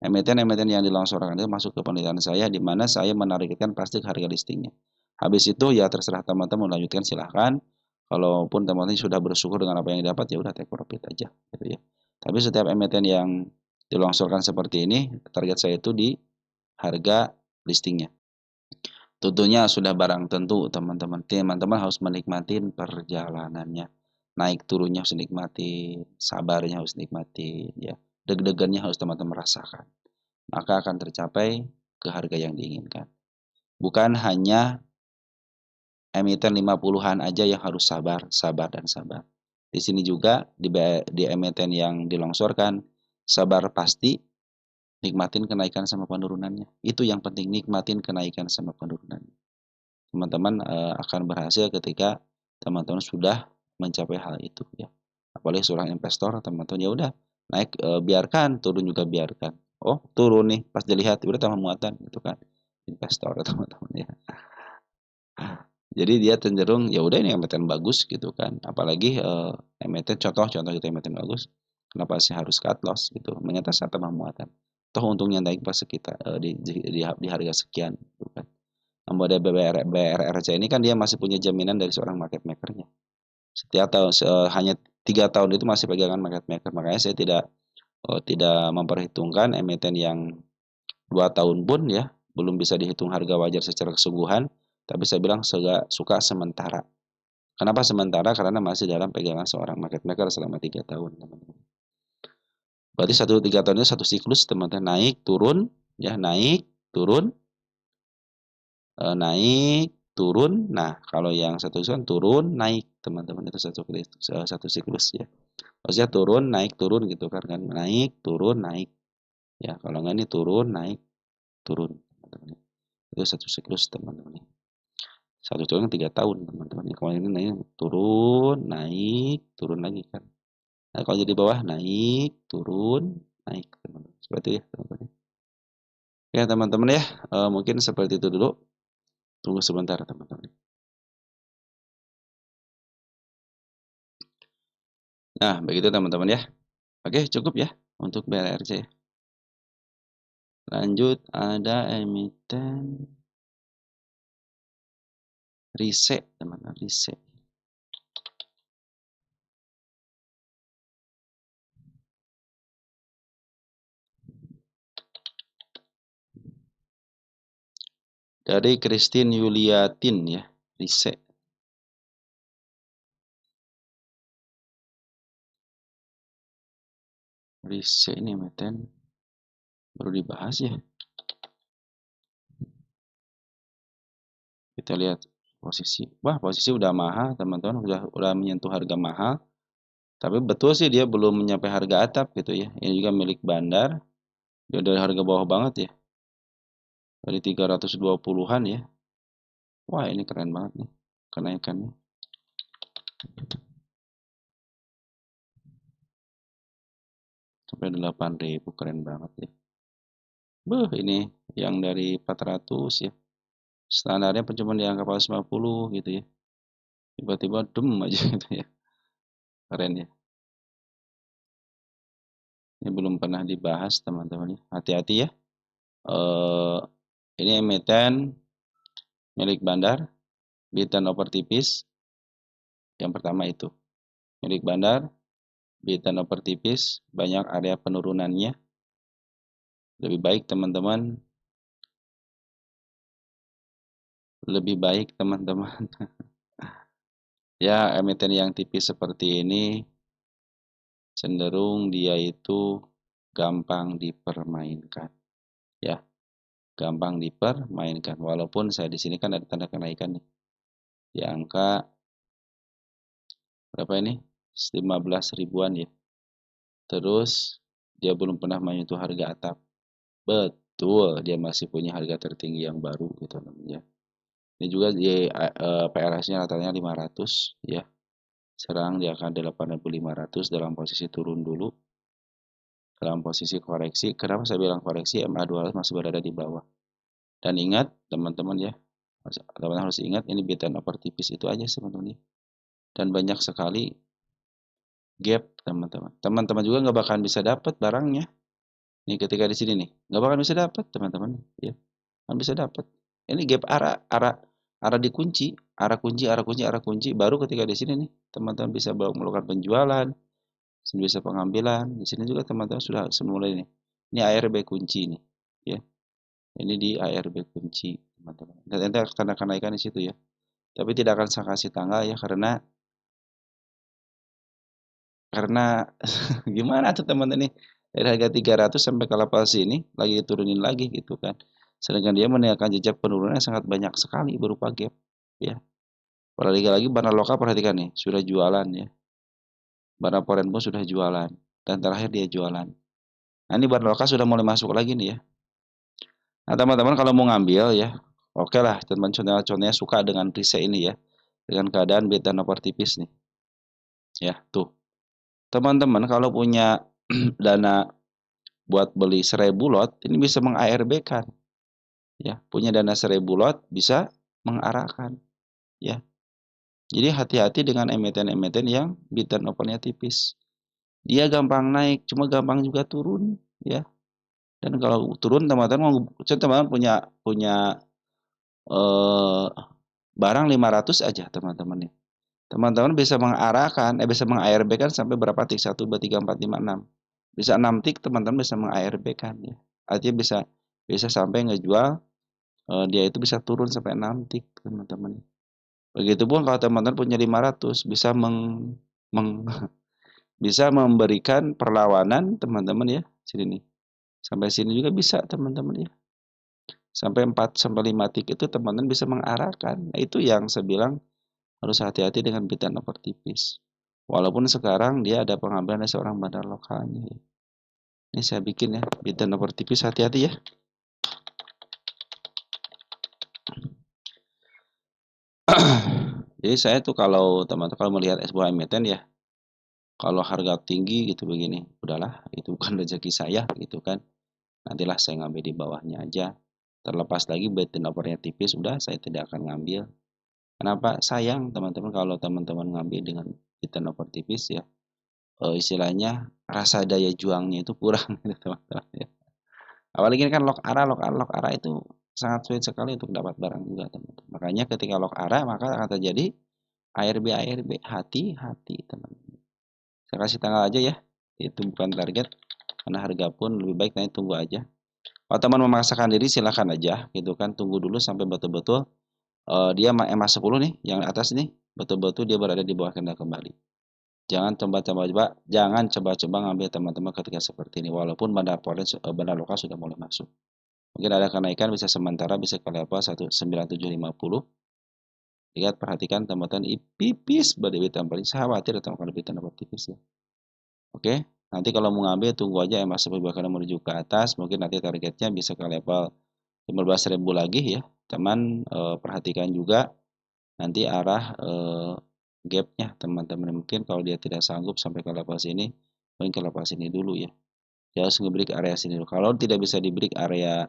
Emiten-emiten yang dilongsorkan itu masuk ke penelitian saya di mana saya menargetkan pasti harga listingnya. Habis itu ya terserah teman-teman melanjutkan silahkan. Kalaupun teman-teman sudah bersyukur dengan apa yang dapat ya udah take profit aja gitu ya. Tapi setiap emiten yang dilongsorkan seperti ini, target saya itu di harga listingnya. Tentunya sudah barang tentu teman-teman. Teman-teman harus menikmati perjalanannya. Naik turunnya harus nikmatin, sabarnya harus nikmatin ya. Deg-degannya harus teman-teman rasakan. Maka akan tercapai ke harga yang diinginkan. Bukan hanya emiten 50-an aja yang harus sabar, sabar dan sabar. Di sini juga di emiten yang dilongsorkan, sabar pasti, nikmatin kenaikan sama penurunannya. Itu yang penting, nikmatin kenaikan sama penurunannya. Teman-teman akan berhasil ketika teman-teman sudah mencapai hal itu ya. Apalagi seorang investor, teman-teman ya udah naik biarkan, turun juga biarkan. Oh, turun nih, pas dilihat udah tambah muatan gitu kan. Investor teman-teman ya. Jadi dia cenderung ya udah ini emiten bagus gitu kan. Apalagi emiten contoh gitu emiten bagus. Kenapa sih harus cut loss gitu? Ternyata saat tambah muatan. Toh untungnya naik pas sekitar di harga sekian gitu kan. Model BRRC ini kan dia masih punya jaminan dari seorang market makernya. Setiap tahun hanya 3 tahun itu masih pegangan market maker. Makanya saya tidak memperhitungkan emiten yang 2 tahun pun ya belum bisa dihitung harga wajar secara kesungguhan. Tapi saya bilang suka sementara. Kenapa sementara? Karena masih dalam pegangan seorang market maker selama 3 tahun, teman-teman. Berarti 3 tahun itu satu siklus, teman-teman. Naik, turun, ya, naik, turun, naik, turun. Nah, kalau yang satu siklus kan turun, naik, teman-teman. Itu satu siklus ya. Maksudnya turun, naik, turun gitu kan. Naik, turun, naik. Ya, kalau nggak ini turun, naik, turun, teman-teman. Itu satu siklus, teman-teman. Satu tahun 3 tahun, teman-teman. Kalau ini naik, turun lagi kan. Nah, kalau jadi bawah naik, turun, naik, teman-teman. Seperti itu ya, teman-teman. Ya, teman-teman ya, mungkin seperti itu dulu. Tunggu sebentar, teman-teman. Nah, begitu teman-teman ya. Oke, cukup ya untuk BRRC. Lanjut, ada emiten RISE, teman-teman, RISE. Dari Christine Yuliatin ya, RISE. RISE ini emiten baru dibahas ya. Kita lihat posisi. Wah, posisi udah mahal, teman-teman, udah menyentuh harga mahal. Tapi betul sih dia belum mencapai harga atap gitu ya. Ini juga milik bandar. Dia dari harga bawah banget ya. Dari 320-an ya. Wah, ini keren banget nih kenaikannya. Sampai 8.000, keren banget ya. Ini yang dari 400 ya. Standarnya cuma di angka 450 gitu ya. Tiba-tiba dem aja gitu ya. Keren ya. Ini belum pernah dibahas teman-teman ya. Hati-hati ya. Ini emiten milik bandar, bid dan over tipis. Yang pertama itu milik bandar, bid dan over tipis, banyak area penurunannya. Lebih baik teman-teman, ya, emiten yang tipis seperti ini cenderung dia itu gampang dipermainkan, ya, gampang dipermainkan. Walaupun saya di sini kan ada tanda kenaikan nih di angka berapa ini, 15 ribuan ya. Terus dia belum pernah menyentuh harga atap. Betul, dia masih punya harga tertinggi yang baru gitu namanya. Ini juga di PRS-nya ratanya 500 ya. Serang di angka 8.500 dalam posisi turun dulu. Dalam posisi koreksi. Kenapa saya bilang koreksi? MA200 masih berada di bawah. Dan ingat teman-teman ya, teman-teman harus ingat ini bid and over tipis itu aja sebenarnya. Dan banyak sekali gap teman-teman. Teman-teman juga nggak bakalan bisa dapat barangnya. Nih ketika di sini nih, nggak bakalan bisa dapat teman-teman. Ya, nggak bisa dapat. Ini gap arah dikunci, arah kunci. Baru ketika di sini nih, teman-teman bisa melakukan penjualan, bisa pengambilan. Di sini juga teman-teman sudah semula ini. Ini ARB kunci nih, ya. Ini di ARB kunci, teman-teman. Dan nanti akan kenaikan di situ ya. Tapi tidak akan saya kasih tanggal ya karena gimana tuh teman-teman nih, dari harga 300 sampai ke level sini lagi turunin lagi gitu kan. Sedangkan dia meninggalkan jejak penurunan yang sangat banyak sekali berupa gap ya. Apalagi lagi Barna Lokal, perhatikan nih, sudah jualan ya. Barna Poren pun sudah jualan dan terakhir dia jualan. Nah, ini Barna Lokal sudah mulai masuk lagi nih ya. Nah, teman-teman kalau mau ngambil ya, oke lah, teman-teman contohnya suka dengan RISE ini ya. Dengan keadaan beta nomor tipis nih. Ya, tuh. Teman-teman kalau punya dana buat beli 1.000 lot, ini bisa meng-ARB kan. Ya, punya dana 1.000 lot bisa mengarahkan. Ya. Jadi hati-hati dengan emiten-emiten yang bid dan opennya tipis. Dia gampang naik, cuma gampang juga turun, ya. Dan kalau turun teman-teman punya punya eh, barang 500 aja teman-teman nih. Teman-teman bisa mengarahkan, bisa meng-ARB kan sampai berapa tik? 1, 2, 3, 4, 5, 6. Bisa 6 tik teman-teman bisa meng-ARB kan ya. Artinya bisa bisa sampai ngejual, dia itu bisa turun sampai 6 tik teman-teman. Begitupun kalau teman-teman punya 500 bisa bisa memberikan perlawanan teman-teman ya. Sini nih. Sampai sini juga bisa teman-teman ya. Sampai 4 sampai 5 tik itu teman-teman bisa mengarahkan. Nah, itu yang saya bilang harus hati-hati dengan bid dan offer tipis. Walaupun sekarang dia ada pengambilan dari seorang bandar lokalnya. Ini saya bikin ya, bid dan offer tipis, hati-hati ya. Jadi saya tuh kalau teman-teman kalau melihat sebuah emiten ya, kalau harga tinggi gitu begini, udahlah itu bukan rezeki saya gitu kan. Nantilah saya ngambil di bawahnya aja. Terlepas lagi bid dan offernya tipis, udah saya tidak akan ngambil. Kenapa? Sayang teman-teman kalau teman-teman ngambil dengan bid dan offer tipis ya, istilahnya rasa daya juangnya itu kurang gitu teman-teman ya. Apalagi ini kan lock arah itu sangat sulit sekali untuk dapat barang juga teman-teman. Makanya ketika lock arah maka akan terjadi ARB, hati-hati teman-teman. Saya kasih tanggal aja ya, itu bukan target, karena harga pun lebih baik nanti tunggu aja. Kalau teman memaksakan diri silahkan aja gitu kan, tunggu dulu sampai betul-betul dia MA10 nih, yang atas nih, betul-betul dia berada di bawah candle kembali. Jangan coba-coba ngambil teman-teman ketika seperti ini, walaupun bandar lokal sudah mulai masuk. Mungkin ada kenaikan bisa sementara bisa ke level 19750. Lihat perhatikan teman-teman pipis berdebit paling saya khawatir teman-teman lebih tanpa tipis ya. Oke, nanti kalau mau ngambil tunggu aja MA10 bahkan menuju ke atas, mungkin nanti targetnya bisa ke level 15.000 lagi ya. Teman perhatikan juga nanti arah gapnya teman-teman, mungkin kalau dia tidak sanggup sampai ke level sini, mungkin ke level sini dulu ya. Dia harus nge-break area sini dulu. Kalau tidak bisa di-break area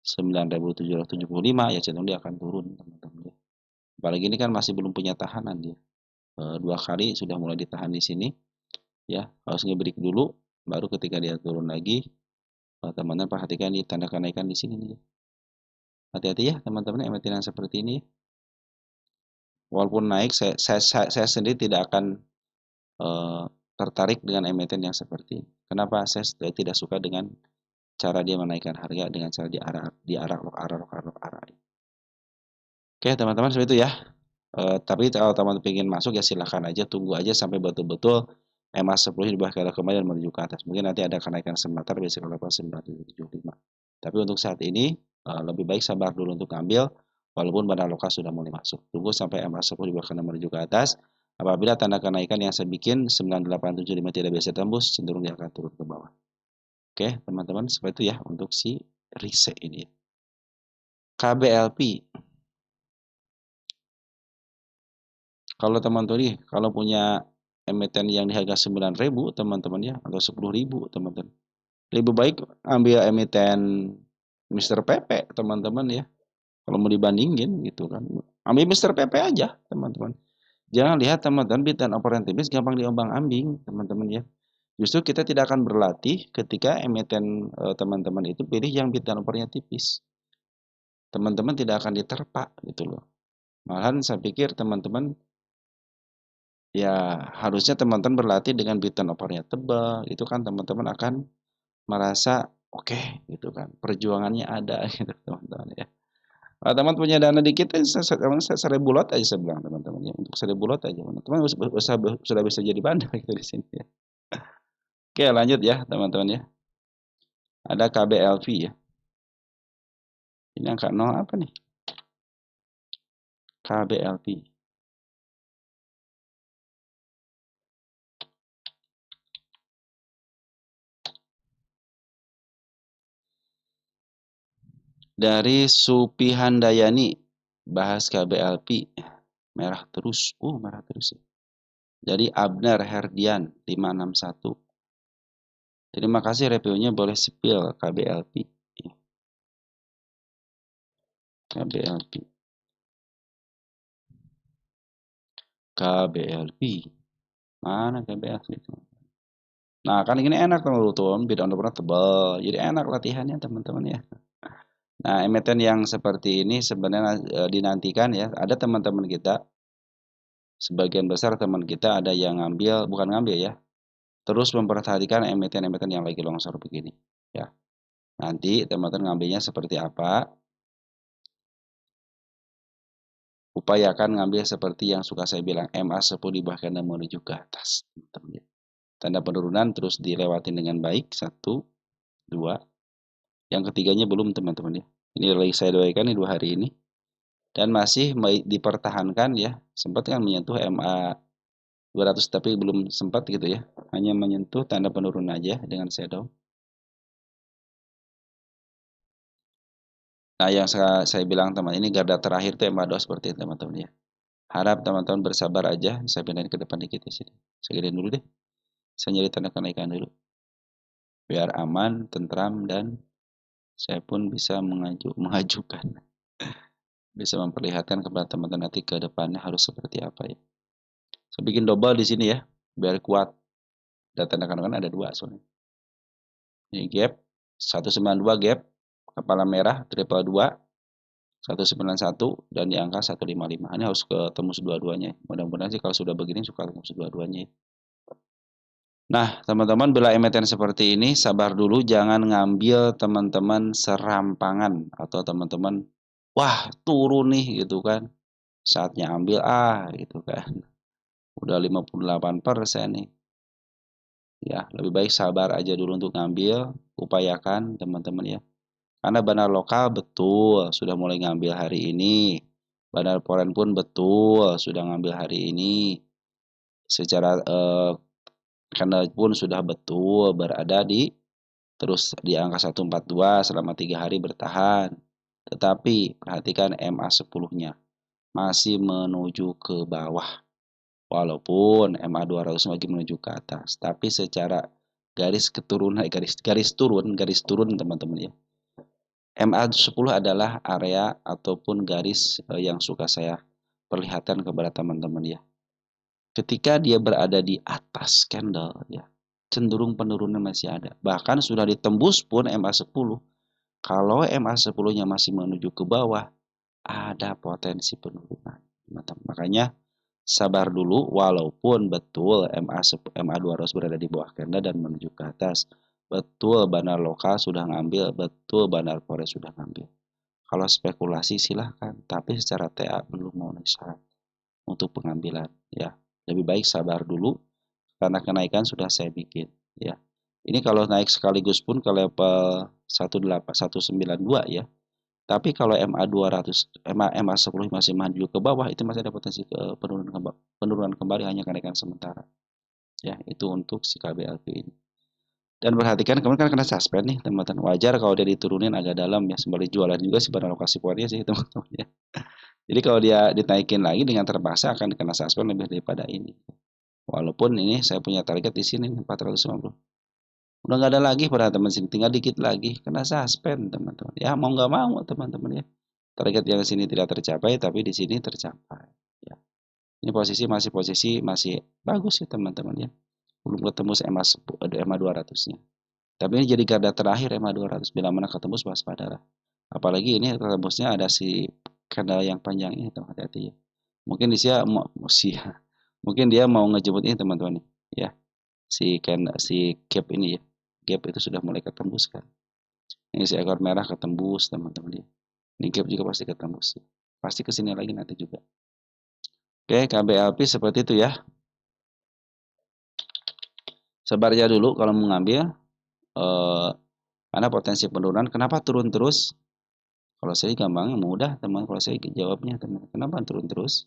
9.775 ya cenderung dia akan turun teman-teman ya. Apalagi ini kan masih belum punya tahanan dia. Dua kali sudah mulai ditahan di sini ya, harus nge-break dulu baru ketika dia turun lagi teman-teman perhatikan di tanda kenaikan di sini nih. Hati-hati ya teman-teman emiten yang seperti ini. Walaupun naik saya sendiri tidak akan tertarik dengan emiten yang seperti ini. Kenapa? Saya tidak suka dengan cara dia menaikkan harga dengan cara diarak. Oke teman-teman seperti itu ya. Tapi kalau teman-teman ingin masuk ya silahkan aja, tunggu aja sampai betul-betul MA10 di bawah kembali kemarin dan menuju ke atas. Mungkin nanti ada kenaikan sebentar bisa ke level 9.775. Tapi untuk saat ini lebih baik sabar dulu untuk ambil walaupun bandar lokal sudah mulai masuk. Tunggu sampai MA10 di bawah kembali menuju ke atas. Apabila tanda kenaikan yang saya bikin 9875 tidak bisa tembus, cenderung dia akan turun ke bawah. Oke, teman-teman, seperti itu ya untuk si RISE ini. KBLP. Kalau teman-teman kalau punya emiten yang di harga 9.000 teman-teman ya, atau 10.000 teman-teman. Lebih baik ambil emiten Mr. PP teman-teman ya. Kalau mau dibandingin gitu kan. Ambil Mr. PP aja teman-teman. Jangan lihat teman-teman bid dan opportunity gampang diombang-ambing teman-teman ya. Justru kita tidak akan berlatih ketika emiten teman-teman itu pilih yang bid dan opernya tipis. Teman-teman tidak akan diterpa gitu loh. Malahan saya pikir teman-teman ya harusnya teman-teman berlatih dengan bid dan opernya tebal. Itu kan teman-teman akan merasa oke gitu kan. Perjuangannya ada gitu teman-teman ya. Kalau teman punya dana dikit saya 1.000 lot aja saya bilang teman-teman ya. Untuk 1.000 lot aja teman-teman sudah bisa jadi bandar gitu di sini ya. Oke, lanjut ya teman-teman ya. Ada KBLV ya. Ini angka 0 apa nih? KBLV. Dari Supi Handayani bahas KBLV. Merah terus. Merah terus. Dari Abner Herdian 561. Terima kasih reviewnya, boleh spill KBLV. KBLV. KBLV. Mana KBLV? Nah, kan ini enak teman-teman, bid on tebal. Jadi enak latihannya teman-teman ya. Nah, emiten yang seperti ini sebenarnya dinantikan ya. Ada teman-teman kita, sebagian besar teman kita ada yang ngambil, bukan ngambil ya, terus memperhatikan emiten-emiten yang lagi longsor begini. Ya, nanti teman-teman ngambilnya seperti apa? Upayakan ngambil seperti yang suka saya bilang, MA10 di bawah kanan menuju ke atas. Teman-teman. Tanda penurunan terus dilewatin dengan baik. 1, 2. Yang ketiganya belum teman-teman ya. Ini lagi saya doakan nih 2 hari ini. Dan masih dipertahankan ya. Sempat kan menyentuh MA 200 tapi belum sempat gitu ya. Hanya menyentuh tanda penurunan aja dengan shadow. Nah, yang saya bilang teman ini garda terakhir tuh MA2 seperti itu teman-teman ya. Harap teman-teman bersabar aja. Saya pindahin ke depan dikit di sini. Saya gedein dulu deh. Saya nyari tanda kenaikan dulu. Biar aman, tentram, dan saya pun bisa mengajukan. Bisa memperlihatkan kepada teman-teman nanti ke depannya harus seperti apa ya. Saya bikin double di sini ya. Biar kuat. Dan tanda kenaikan ada 2 soalnya. Ini gap. 192 gap. Kepala merah, triple 2. 191 dan di angka 155. Ini harus ketemu dua-duanya. Mudah-mudahan sih kalau sudah begini suka ketemu dua-duanya. Nah, teman-teman bila emiten seperti ini sabar dulu, jangan ngambil teman-teman serampangan atau teman-teman wah turun nih gitu kan. Saatnya ambil gitu kan. Udah 58% nih. Ya, lebih baik sabar aja dulu untuk ngambil, upayakan teman-teman ya. Karena bandar lokal betul sudah mulai ngambil hari ini. Bandar Foreign pun betul sudah ngambil hari ini. Secara candle pun sudah betul berada di terus di angka 142 selama 3 hari bertahan. Tetapi perhatikan MA10-nya masih menuju ke bawah. Walaupun MA200 lagi menuju ke atas, tapi secara garis keturunan garis turun teman-teman ya. MA10 adalah area ataupun garis yang suka saya perlihatkan kepada teman-teman ya. Ketika dia berada di atas candle ya, cenderung penurunan masih ada. Bahkan sudah ditembus pun MA10. Kalau MA10-nya masih menuju ke bawah, ada potensi penurunan. Makanya sabar dulu walaupun betul MA200 berada di bawah candle dan menuju ke atas. Betul bandar lokal sudah ngambil, betul bandar forex sudah ngambil. Kalau spekulasi silahkan, tapi secara TA belum memenuhi syarat untuk pengambilan ya. Lebih baik sabar dulu karena kenaikan sudah saya bikin ya. Ini kalau naik sekaligus pun ke level 19192 ya. Tapi kalau MA200 MA10 masih maju ke bawah itu masih ada potensi ke penurunan kembali hanya kenaikan sementara. Ya, itu untuk si KBLP ini. Dan perhatikan kemarin kan kena suspend nih teman-teman. Wajar kalau dia diturunin agak dalam ya sembari jualan juga sih pada lokasi poinnya sih teman-teman ya. Jadi kalau dia dinaikin lagi dengan terpaksa akan kena suspend lebih daripada ini. Walaupun ini saya punya target di sini 450. Udah nggak ada lagi pada teman sini, tinggal dikit lagi kena suspend teman-teman. Ya mau nggak mau teman-teman ya. Target yang sini tidak tercapai tapi di sini tercapai. Ya. Ini posisi masih bagus ya teman-teman ya. Belum ketemu MA 200-nya. Tapi ini jadi garda terakhir MA 200 bila mana ketemu waspadalah. Apalagi ini tembusnya ada si candle yang panjang ini teman hati-hati ya. Mungkin mungkin dia mau ngejemput ini teman-teman ya. Si gap ini ya. Gap itu sudah mulai ketembus kan. Ini si ekor merah ketembus teman-teman ya. Ini gap juga pasti ketembus ya. Pasti kesini lagi nanti juga. Oke, KBLP seperti itu ya. Sabar aja dulu kalau mau ngambil. Karena potensi penurunan. Kenapa turun terus? Kalau saya gampangnya mudah teman. Kalau saya jawabnya teman. Kenapa turun terus?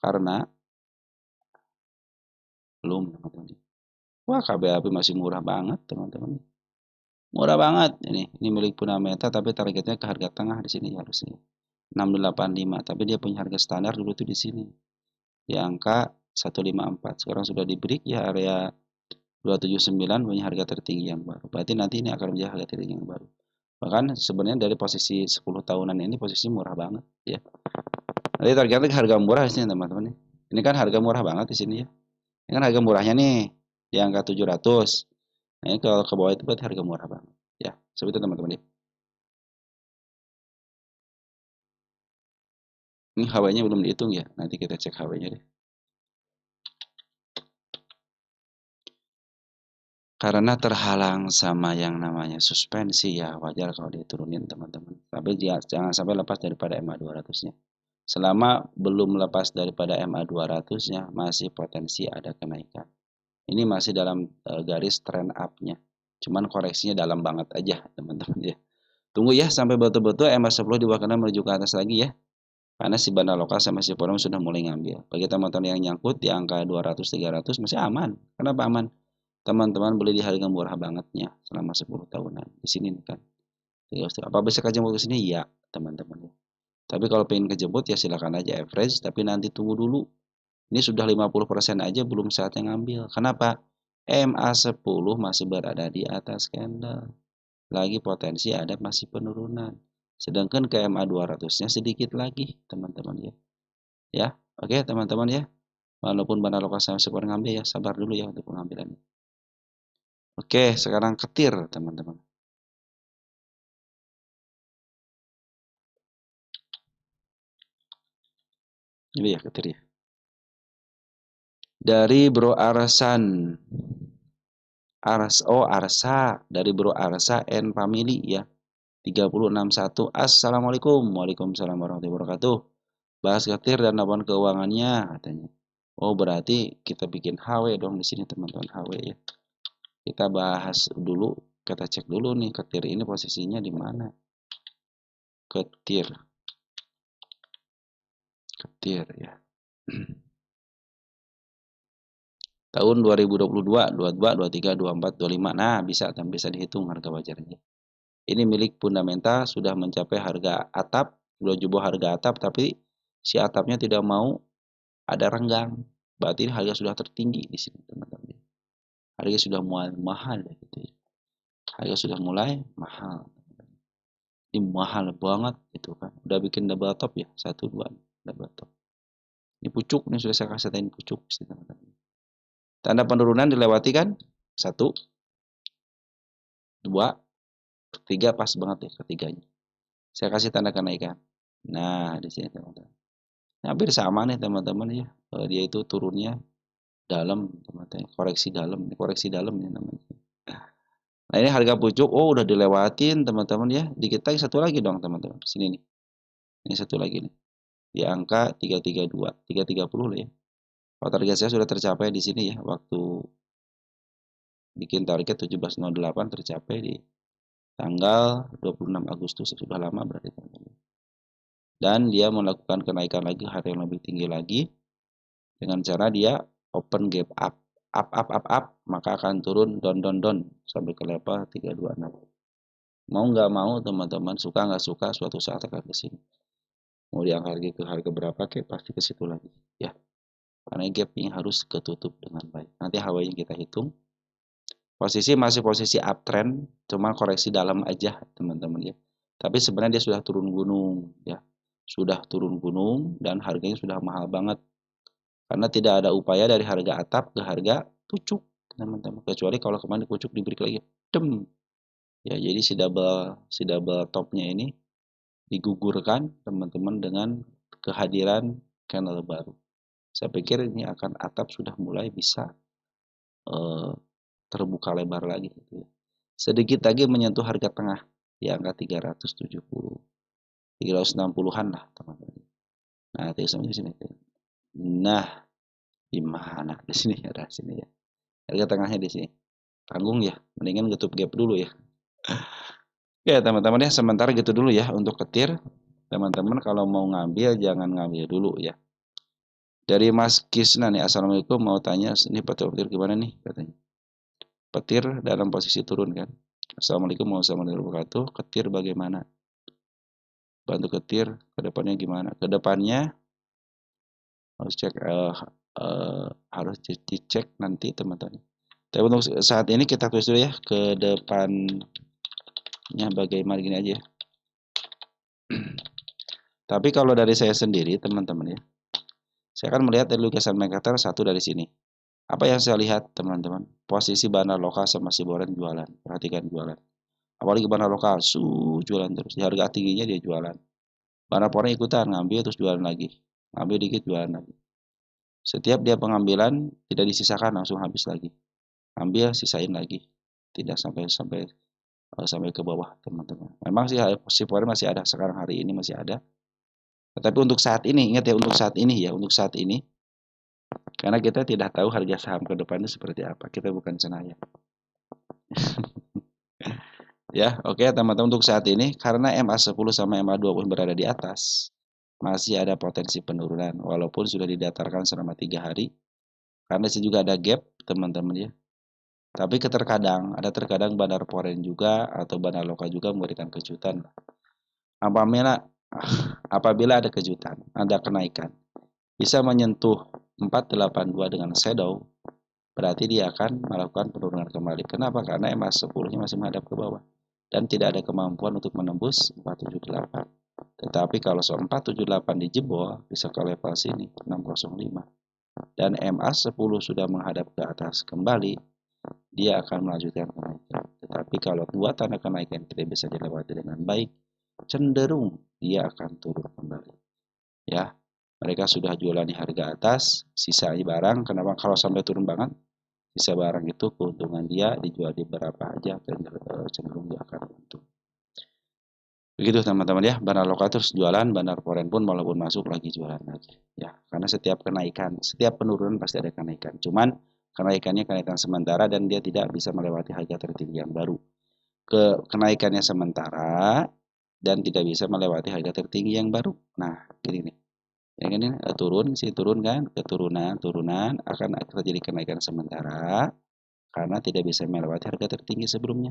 Karena belum teman-teman. Wah KBLP masih murah banget teman-teman. Murah banget ini milik Punameta tapi targetnya ke harga tengah di sini harusnya 685 tapi dia punya harga standar dulu tuh di sini di angka 154 sekarang sudah di break ya area 279 punya harga tertinggi yang baru berarti nanti ini akan menjadi harga tertinggi yang baru bahkan sebenarnya dari posisi 10 tahunan ini posisi murah banget ya nanti targetnya harga murah di sini teman-teman ini kan harga murah banget di sini ya ini kan harga murahnya nih di angka 700. Nah, ini kalau ke bawah itu berarti harga murah banget. Ya, seperti itu teman-teman ya. Ini HW-nya belum dihitung ya. Nanti kita cek HW-nya deh. Karena terhalang sama yang namanya suspensi ya wajar kalau diturunin teman-teman. Tapi jangan sampai lepas daripada MA 200-nya. Selama belum lepas daripada MA 200-nya masih potensi ada kenaikan. Ini masih dalam garis trend up-nya. Cuman koreksinya dalam banget aja, teman-teman ya. Tunggu ya sampai betul-betul MA 10 diwakilkan menuju ke atas lagi ya. Karena si bandar lokal sama si forum sudah mulai ngambil. Bagi teman-teman yang nyangkut di angka 200-300 masih aman. Kenapa aman? Teman-teman beli di harga murah bangetnya selama 10 tahunan. Di sini nih kan. Apa bisa kejemput ke sini? Ya, teman-teman. Tapi kalau pengen kejemput ya silakan aja average, tapi nanti tunggu dulu. Ini sudah 50% aja belum saatnya ngambil. Kenapa? MA10 masih berada di atas candle. Lagi potensi ada masih penurunan. Sedangkan ke MA 200-nya sedikit lagi, teman-teman ya. Ya, oke teman-teman ya. Walaupun bandar lokal sama super ngambil ya, sabar dulu ya untuk pengambilannya. Oke, sekarang ketir, teman-teman. Ini ya ketir ya. Dari Bro Arsan. Arsa dari Bro Arsa and Family ya. 3061. Assalamualaikum. Waalaikumsalam warahmatullahi wabarakatuh. Bahas ketir dan laporan keuangannya katanya. Oh, berarti kita bikin HW dong di sini teman-teman, HW ya. Kita bahas dulu, kita cek dulu nih ketir ini posisinya di mana. Ketir. Ketir ya. Tahun 2022, 22, 23, 24, 25. Nah, bisa dihitung harga wajarnya. Ini milik fundamental sudah mencapai harga atap, sudah jebol harga atap, tapi si atapnya tidak mau ada renggang. Berarti harga sudah tertinggi di sini, teman-teman. Harga sudah mulai mahal gitu ya. Harga sudah mulai mahal. Ini mahal banget gitu kan. Udah bikin double top ya, 1 2 double top. Ini pucuk nih sudah saya kasih tahu pucuk sih, teman-teman. Tanda penurunan dilewati kan? 1 2 3 pas banget ya ketiganya. Saya kasih tanda kenaikan. Nah, di sini teman-teman. Hampir sama nih teman-teman ya. Dia itu turunnya dalam, teman-teman. Koreksi dalam, koreksi dalam ya namanya. Nah, ini harga pucuk, oh udah dilewatin teman-teman ya. Dikit lagi satu lagi dong teman-teman. Sini nih. Ini satu lagi nih. Di angka 332, 330 lah ya. Kalau target saya sudah tercapai di sini ya. Waktu bikin target 1708 tercapai di tanggal 26 Agustus. Sudah lama berarti teman-teman. Dan dia melakukan kenaikan lagi hari yang lebih tinggi lagi. Dengan cara dia open gap up. Up, maka akan turun down sampai ke level 326. Mau nggak mau teman-teman, suka nggak suka suatu saat akan ke sini. Mau diangkat ke harga berapa ke pasti ke situ lagi ya. Karena gapnya harus ketutup dengan baik. Nanti HW-nya kita hitung. Posisi masih posisi uptrend, cuma koreksi dalam aja teman-teman ya. Tapi sebenarnya dia sudah turun gunung ya. Sudah turun gunung dan harganya sudah mahal banget. Karena tidak ada upaya dari harga atap ke harga pucuk teman-teman. Kecuali kalau kemarin pucuk diberi lagi dem. Ya, jadi si double topnya ini digugurkan teman-teman dengan kehadiran channel baru. Saya pikir ini akan atap sudah mulai bisa terbuka lebar lagi gitu ya. Sedikit lagi menyentuh harga tengah di angka 370, 360-an lah teman-teman. Nah, di sini. Nah, di mana? Di sini ada sini ya. Harga tengahnya di sini. Tanggung ya, mendingan tutup gap dulu ya. Ya teman-teman ya, sementara gitu dulu ya untuk ketir. Teman-teman kalau mau ngambil jangan ngambil dulu ya. Dari Mas Kisna nih, Assalamualaikum, mau tanya ini petir gimana nih katanya. Petir dalam posisi turun kan. Assalamualaikum warahmatullahi wabarakatuh. Ketir bagaimana? Bantu ketir ke depannya gimana? Ke depannya harus cek harus dicek nanti teman-teman. Tapi untuk saat ini kita tulis dulu ya ke depannya bagaimana gini aja. Tapi kalau dari saya sendiri teman-teman ya, saya akan melihat dari lukisan Mercator satu dari sini. Apa yang saya lihat teman-teman? Posisi bandar lokal sama si Boren jualan. Perhatikan jualan. Apalagi bandar lokal, jualan terus. Di harga tingginya dia jualan. Bandar Poren ikutan ngambil terus jualan lagi. Ngambil dikit jualan lagi. Setiap dia pengambilan tidak disisakan langsung habis lagi. Ambil sisain lagi. Tidak sampai ke bawah teman-teman. Memang sih si Poren masih ada sekarang hari ini masih ada. Tetapi untuk saat ini, ingat ya, untuk saat ini ya, untuk saat ini, karena kita tidak tahu harga saham ke depannya seperti apa. Kita bukan cenayang. Ya, oke teman-teman, untuk saat ini karena MA10 sama MA20 berada di atas, masih ada potensi penurunan walaupun sudah didatarkan selama 3 hari. Karena sih juga ada gap, teman-teman ya. Tapi terkadang bandar foreign juga atau bandar lokal juga memberikan kejutan. Apabila apabila ada kejutan, ada kenaikan, bisa menyentuh 482 dengan shadow, berarti dia akan melakukan penurunan kembali. Kenapa? Karena MA10-nya masih menghadap ke bawah dan tidak ada kemampuan untuk menembus 478. Tetapi kalau 478 dijebol, bisa ke level sini 605 dan MA10 sudah menghadap ke atas kembali, dia akan melanjutkan kenaikan. Tetapi kalau dua tanda kenaikan tidak bisa dilewati dengan baik, cenderung dia akan turun kembali. Ya, mereka sudah jualan di harga atas, sisa barang. Kenapa kalau sampai turun banget? Sisa barang itu keuntungan dia dijual di berapa aja, cenderung dia akan untung. Begitu teman-teman ya, bandar lokal terus jualan, bandar foreign pun walaupun masuk lagi jualan lagi. Ya, karena setiap kenaikan, setiap penurunan pasti ada kenaikan. Cuman kenaikannya kenaikan sementara dan dia tidak bisa melewati harga tertinggi yang baru. Kenaikannya sementara dan tidak bisa melewati harga tertinggi yang baru. Nah, gini nih. Yang ini turun kan, turunan akan terjadi kenaikan sementara karena tidak bisa melewati harga tertinggi sebelumnya.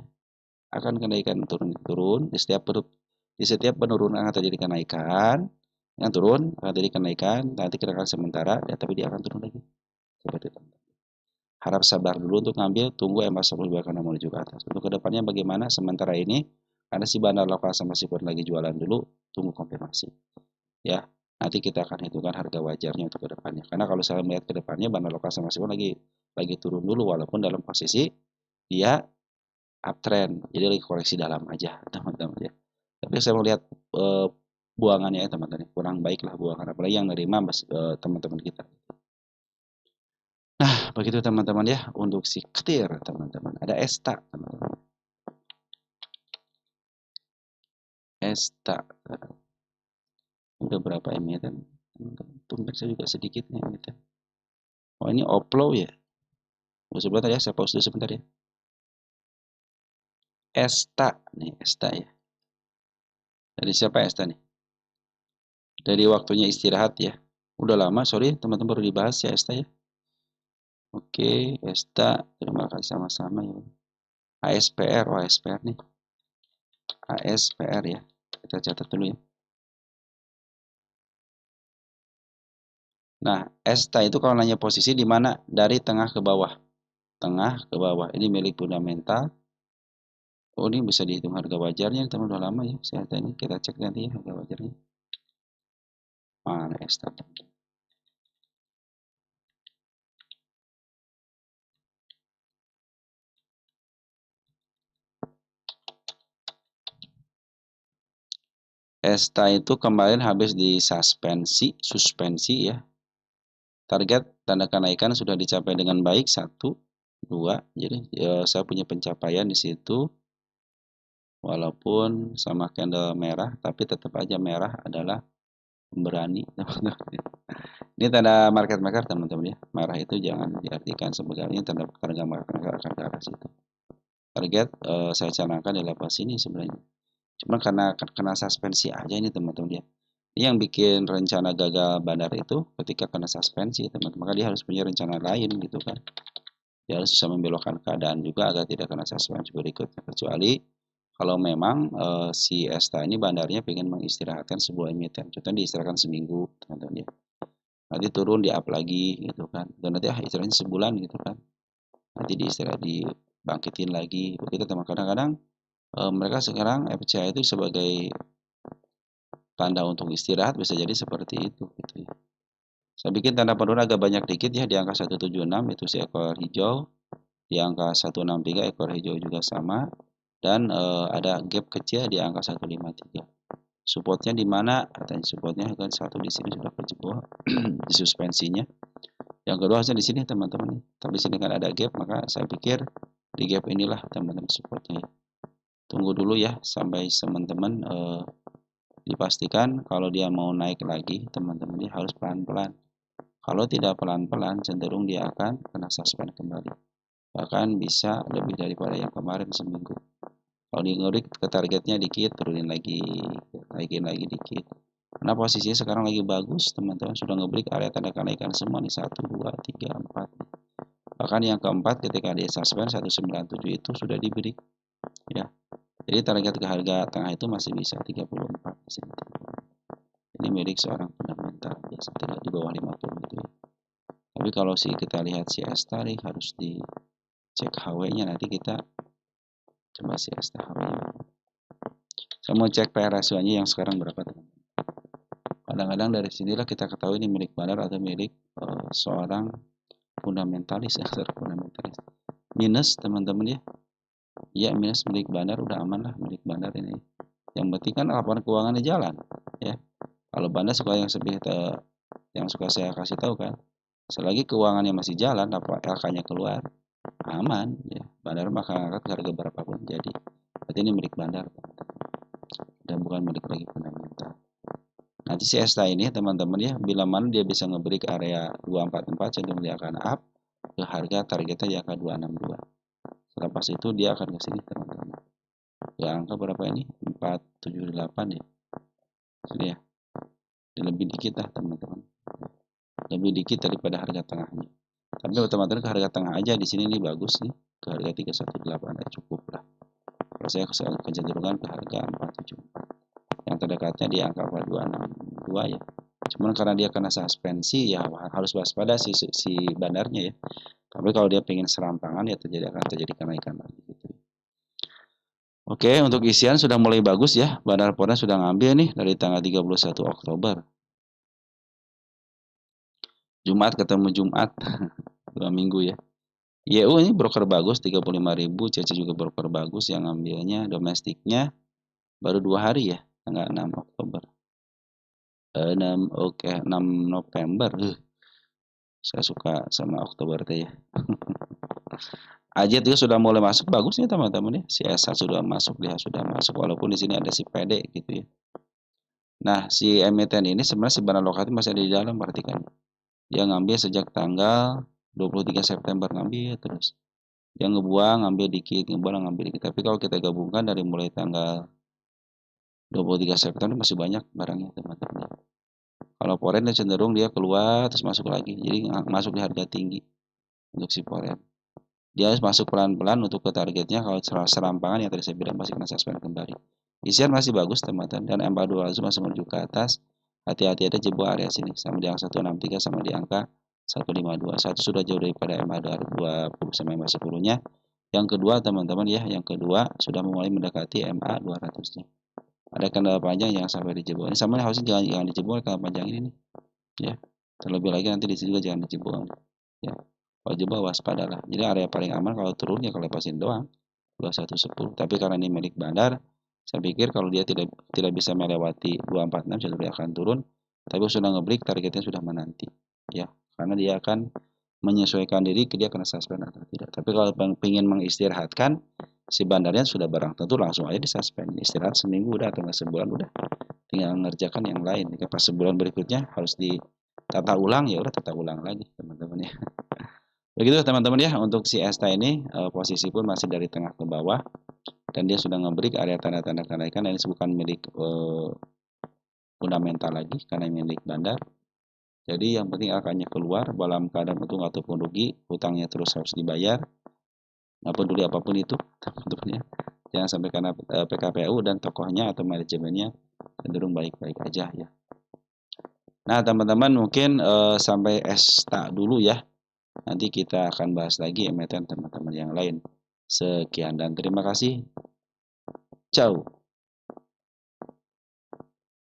Akan kenaikan turun di setiap penurunan akan terjadi kenaikan, yang turun akan terjadi kenaikan, nanti kenaikan sementara, ya, tapi dia akan turun lagi. Seperti itu. Harap sabar dulu untuk ngambil, tunggu MA10 akan menuju ke atas. Untuk kedepannya bagaimana? Sementara ini, karena si bandar lokal sama si pun lagi jualan dulu, tunggu konfirmasi. Ya, nanti kita akan hitungkan harga wajarnya untuk kedepannya. Karena kalau saya melihat kedepannya bandar lokal sama si pun lagi turun dulu, walaupun dalam posisi dia uptrend, jadi lagi koreksi dalam aja, teman-teman ya. Tapi saya melihat buangannya ya teman-teman, kurang baik lah buangan, apalagi yang nerima teman-teman kita. Nah, begitu teman-teman ya, untuk si ketir teman-teman, ada ESTA teman-teman. ESTA, udah berapa emiten? Tumben saya juga sedikit nih emiten. Oh ini Oplo ya. Sebentar ya, saya pause dulu sebentar ya. ESTA nih, ESTA ya. Dari siapa ESTA nih? Dari waktunya istirahat ya. Udah lama, sorry teman-teman baru dibahas ya ESTA ya. Oke, ESTA, terima kasih sama-sama ya. ASPR, oh ASPR nih. ASPR ya. Kita catat dulu ya. Nah, ESTA itu kalau nanya posisi di mana? Dari tengah ke bawah. Tengah ke bawah. Ini milik fundamental. Oh, ini bisa dihitung harga wajarnya. Teman udah lama ya. Saya ini kita cek nanti ya harga wajarnya. Mana ESTA? ESTA itu kemarin habis suspensi ya. Target tanda kenaikan sudah dicapai dengan baik 1, 2. Jadi saya punya pencapaian di situ. Walaupun sama candle merah, tapi tetap aja merah adalah pemberani. Ini tanda market maker teman-teman ya. Merah itu jangan diartikan sebenarnya tanda market maker akan ke arah situ. Target saya canangkan di level sini sebenarnya. Cuma karena kena suspensi aja ini teman-teman ya. Ini yang bikin rencana gagal bandar itu ketika kena suspensi teman-teman. Maka dia harus punya rencana lain gitu kan. Dia harus bisa membelokkan keadaan juga agar tidak kena suspensi berikutnya. Kecuali kalau memang si ESTA ini bandarnya ingin mengistirahatkan sebuah emiten. Contohnya diistirahatkan seminggu teman-teman ya. Nanti turun di up lagi gitu kan. Dan nanti istirahatnya sebulan gitu kan. Nanti dibangkitin lagi. Begitu teman. Kadang-kadang mereka sekarang FCA itu sebagai tanda untuk istirahat bisa jadi seperti itu gitu ya. Saya bikin tanda penurunan agak banyak dikit ya di angka 176 itu si ekor hijau, di angka 163 ekor hijau juga sama dan ada gap kecil di angka 153. Supportnya di mana? Katanya supportnya kan satu di sini sudah kejebol di suspensinya. Yang kedua harusnya di sini teman-teman. Tapi di sini kan ada gap, maka saya pikir di gap inilah teman-teman supportnya. Tunggu dulu ya sampai teman-teman dipastikan kalau dia mau naik lagi, teman-teman, dia harus pelan-pelan. Kalau tidak pelan-pelan, cenderung dia akan kena suspend kembali. Bahkan bisa lebih daripada yang kemarin seminggu. Kalau dia ngerik ke targetnya dikit, turunin lagi, naikin lagi dikit. Karena posisinya sekarang lagi bagus, teman-teman, sudah ngebreak area tanda kenaikan semua nih, 1, 2, 3, 4. Bahkan yang keempat ketika dia suspend 197 itu sudah di break, ya. Jadi target ke harga tengah itu masih bisa 34 di sini. Ini milik seorang fundamental, biasa tidak di bawah 50 gitu ya. Tapi kalau kita lihat si S tadi harus dicek HW-nya, nanti kita coba si S HW-nya. Saya mau cek PR ratio-nya yang sekarang berapa, teman-teman. Kadang-kadang dari sinilah kita ketahui ini milik bandar atau milik seorang fundamentalis ya, fundamentalis. Minus, teman-teman ya. Ya, minus milik bandar, udah aman lah milik bandar ini. Yang penting kan laporan keuangannya jalan ya. Kalau bandar suka yang suka saya kasih tahu kan, selagi keuangannya masih jalan, apa LK-nya keluar, aman ya. Bandar bakal angkat harga berapapun jadi. Berarti ini milik bandar dan bukan milik lagi fundamental. Nanti si STA ini teman-teman ya, bila mana dia bisa ngebreak area 244, cenderung dia akan up ke harga targetnya di angka 262. Selepas itu dia akan ke sini, teman-teman. Ke angka berapa ini? 478 ya. Sini ya. Lebih dikit lah, teman-teman. Lebih dikit daripada harga tengahnya. Tapi teman-teman ke harga tengah aja di sini nih bagus nih. Ke harga 318 ya, cukup lah. Kalau saya kecenderungan ke harga 474. Yang terdekatnya di angka 4262 ya. Cuman karena dia kena suspensi ya harus waspada si bandarnya ya. Tapi kalau dia pengen serampangan ya akan terjadi kenaikan lagi gitu. Oke, untuk isian sudah mulai bagus ya. Bandar Pona sudah ngambil nih dari tanggal 31 Oktober. Jumat ketemu Jumat. 2 minggu ya. YU ini broker bagus 35.000, CC juga broker bagus yang ngambilnya domestiknya baru 2 hari ya, tanggal 6 Oktober. 6 November. Saya suka sama Oktober teh ya. Ajet juga sudah mulai masuk bagus nih teman-teman ya. Si S1 sudah masuk, dia sudah masuk walaupun di sini ada si PD gitu ya. Nah, si emiten ini sebenarnya si Bandar Lokatif masih ada di dalam, perhatikan. Dia ngambil sejak tanggal 23 September ngambil terus. Dia ngebuang, ngambil dikit, ngebuang, ngambil dikit. Tapi kalau kita gabungkan dari mulai tanggal 23 September masih banyak barangnya teman-teman. Kalau foreign cenderung dia keluar terus masuk lagi. Jadi masuk di harga tinggi untuk si foreign. Dia harus masuk pelan-pelan untuk ke targetnya. Kalau serampangan yang tadi saya bilang masih kena suspend kembali. Isian masih bagus teman-teman dan MA200 masih menuju ke atas. Hati-hati ada jebol area sini sama di angka 163 sama di angka 152. Satu sudah jauh daripada MA20 sama MA10-nya. Yang kedua teman-teman ya, yang kedua sudah mulai mendekati MA200-nya. Ada kendala panjang yang sampai dijebol. Ini sama harusnya jangan dijebol kendala panjang ini nih. Ya. Terlebih lagi nanti di sini juga jangan dijebol. Ya. Kalau jebol waspadalah. Jadi area paling aman kalau turun ya kalau lepasin doang 2110. Tapi karena ini milik bandar, saya pikir kalau dia tidak bisa melewati 246 dia akan turun. Tapi sudah ngebreak targetnya sudah menanti. Ya, karena dia akan menyesuaikan diri dia kena suspend atau tidak. Tapi kalau ingin mengistirahatkan si bandarnya sudah barang tentu langsung aja disuspend. Istirahat seminggu udah atau sebulan udah. Tinggal mengerjakan yang lain. Jika pas sebulan berikutnya harus ditata ulang ya udah tata ulang lagi teman-teman ya. Begitu teman-teman ya untuk si ESTA ini posisi pun masih dari tengah ke bawah dan dia sudah ngebreak area tanda-tanda kenaikan dan ini bukan milik fundamental lagi karena milik bandar. Jadi yang penting akannya keluar dalam keadaan untung ataupun rugi, hutangnya terus harus dibayar. Nggak peduli apapun itu teman-teman ya. Jangan sampai karena PKPU dan tokohnya atau manajemennya cenderung baik-baik aja ya. Nah teman-teman mungkin sampai ESTA dulu ya. Nanti kita akan bahas lagi emiten teman-teman yang lain. Sekian dan terima kasih. Ciao.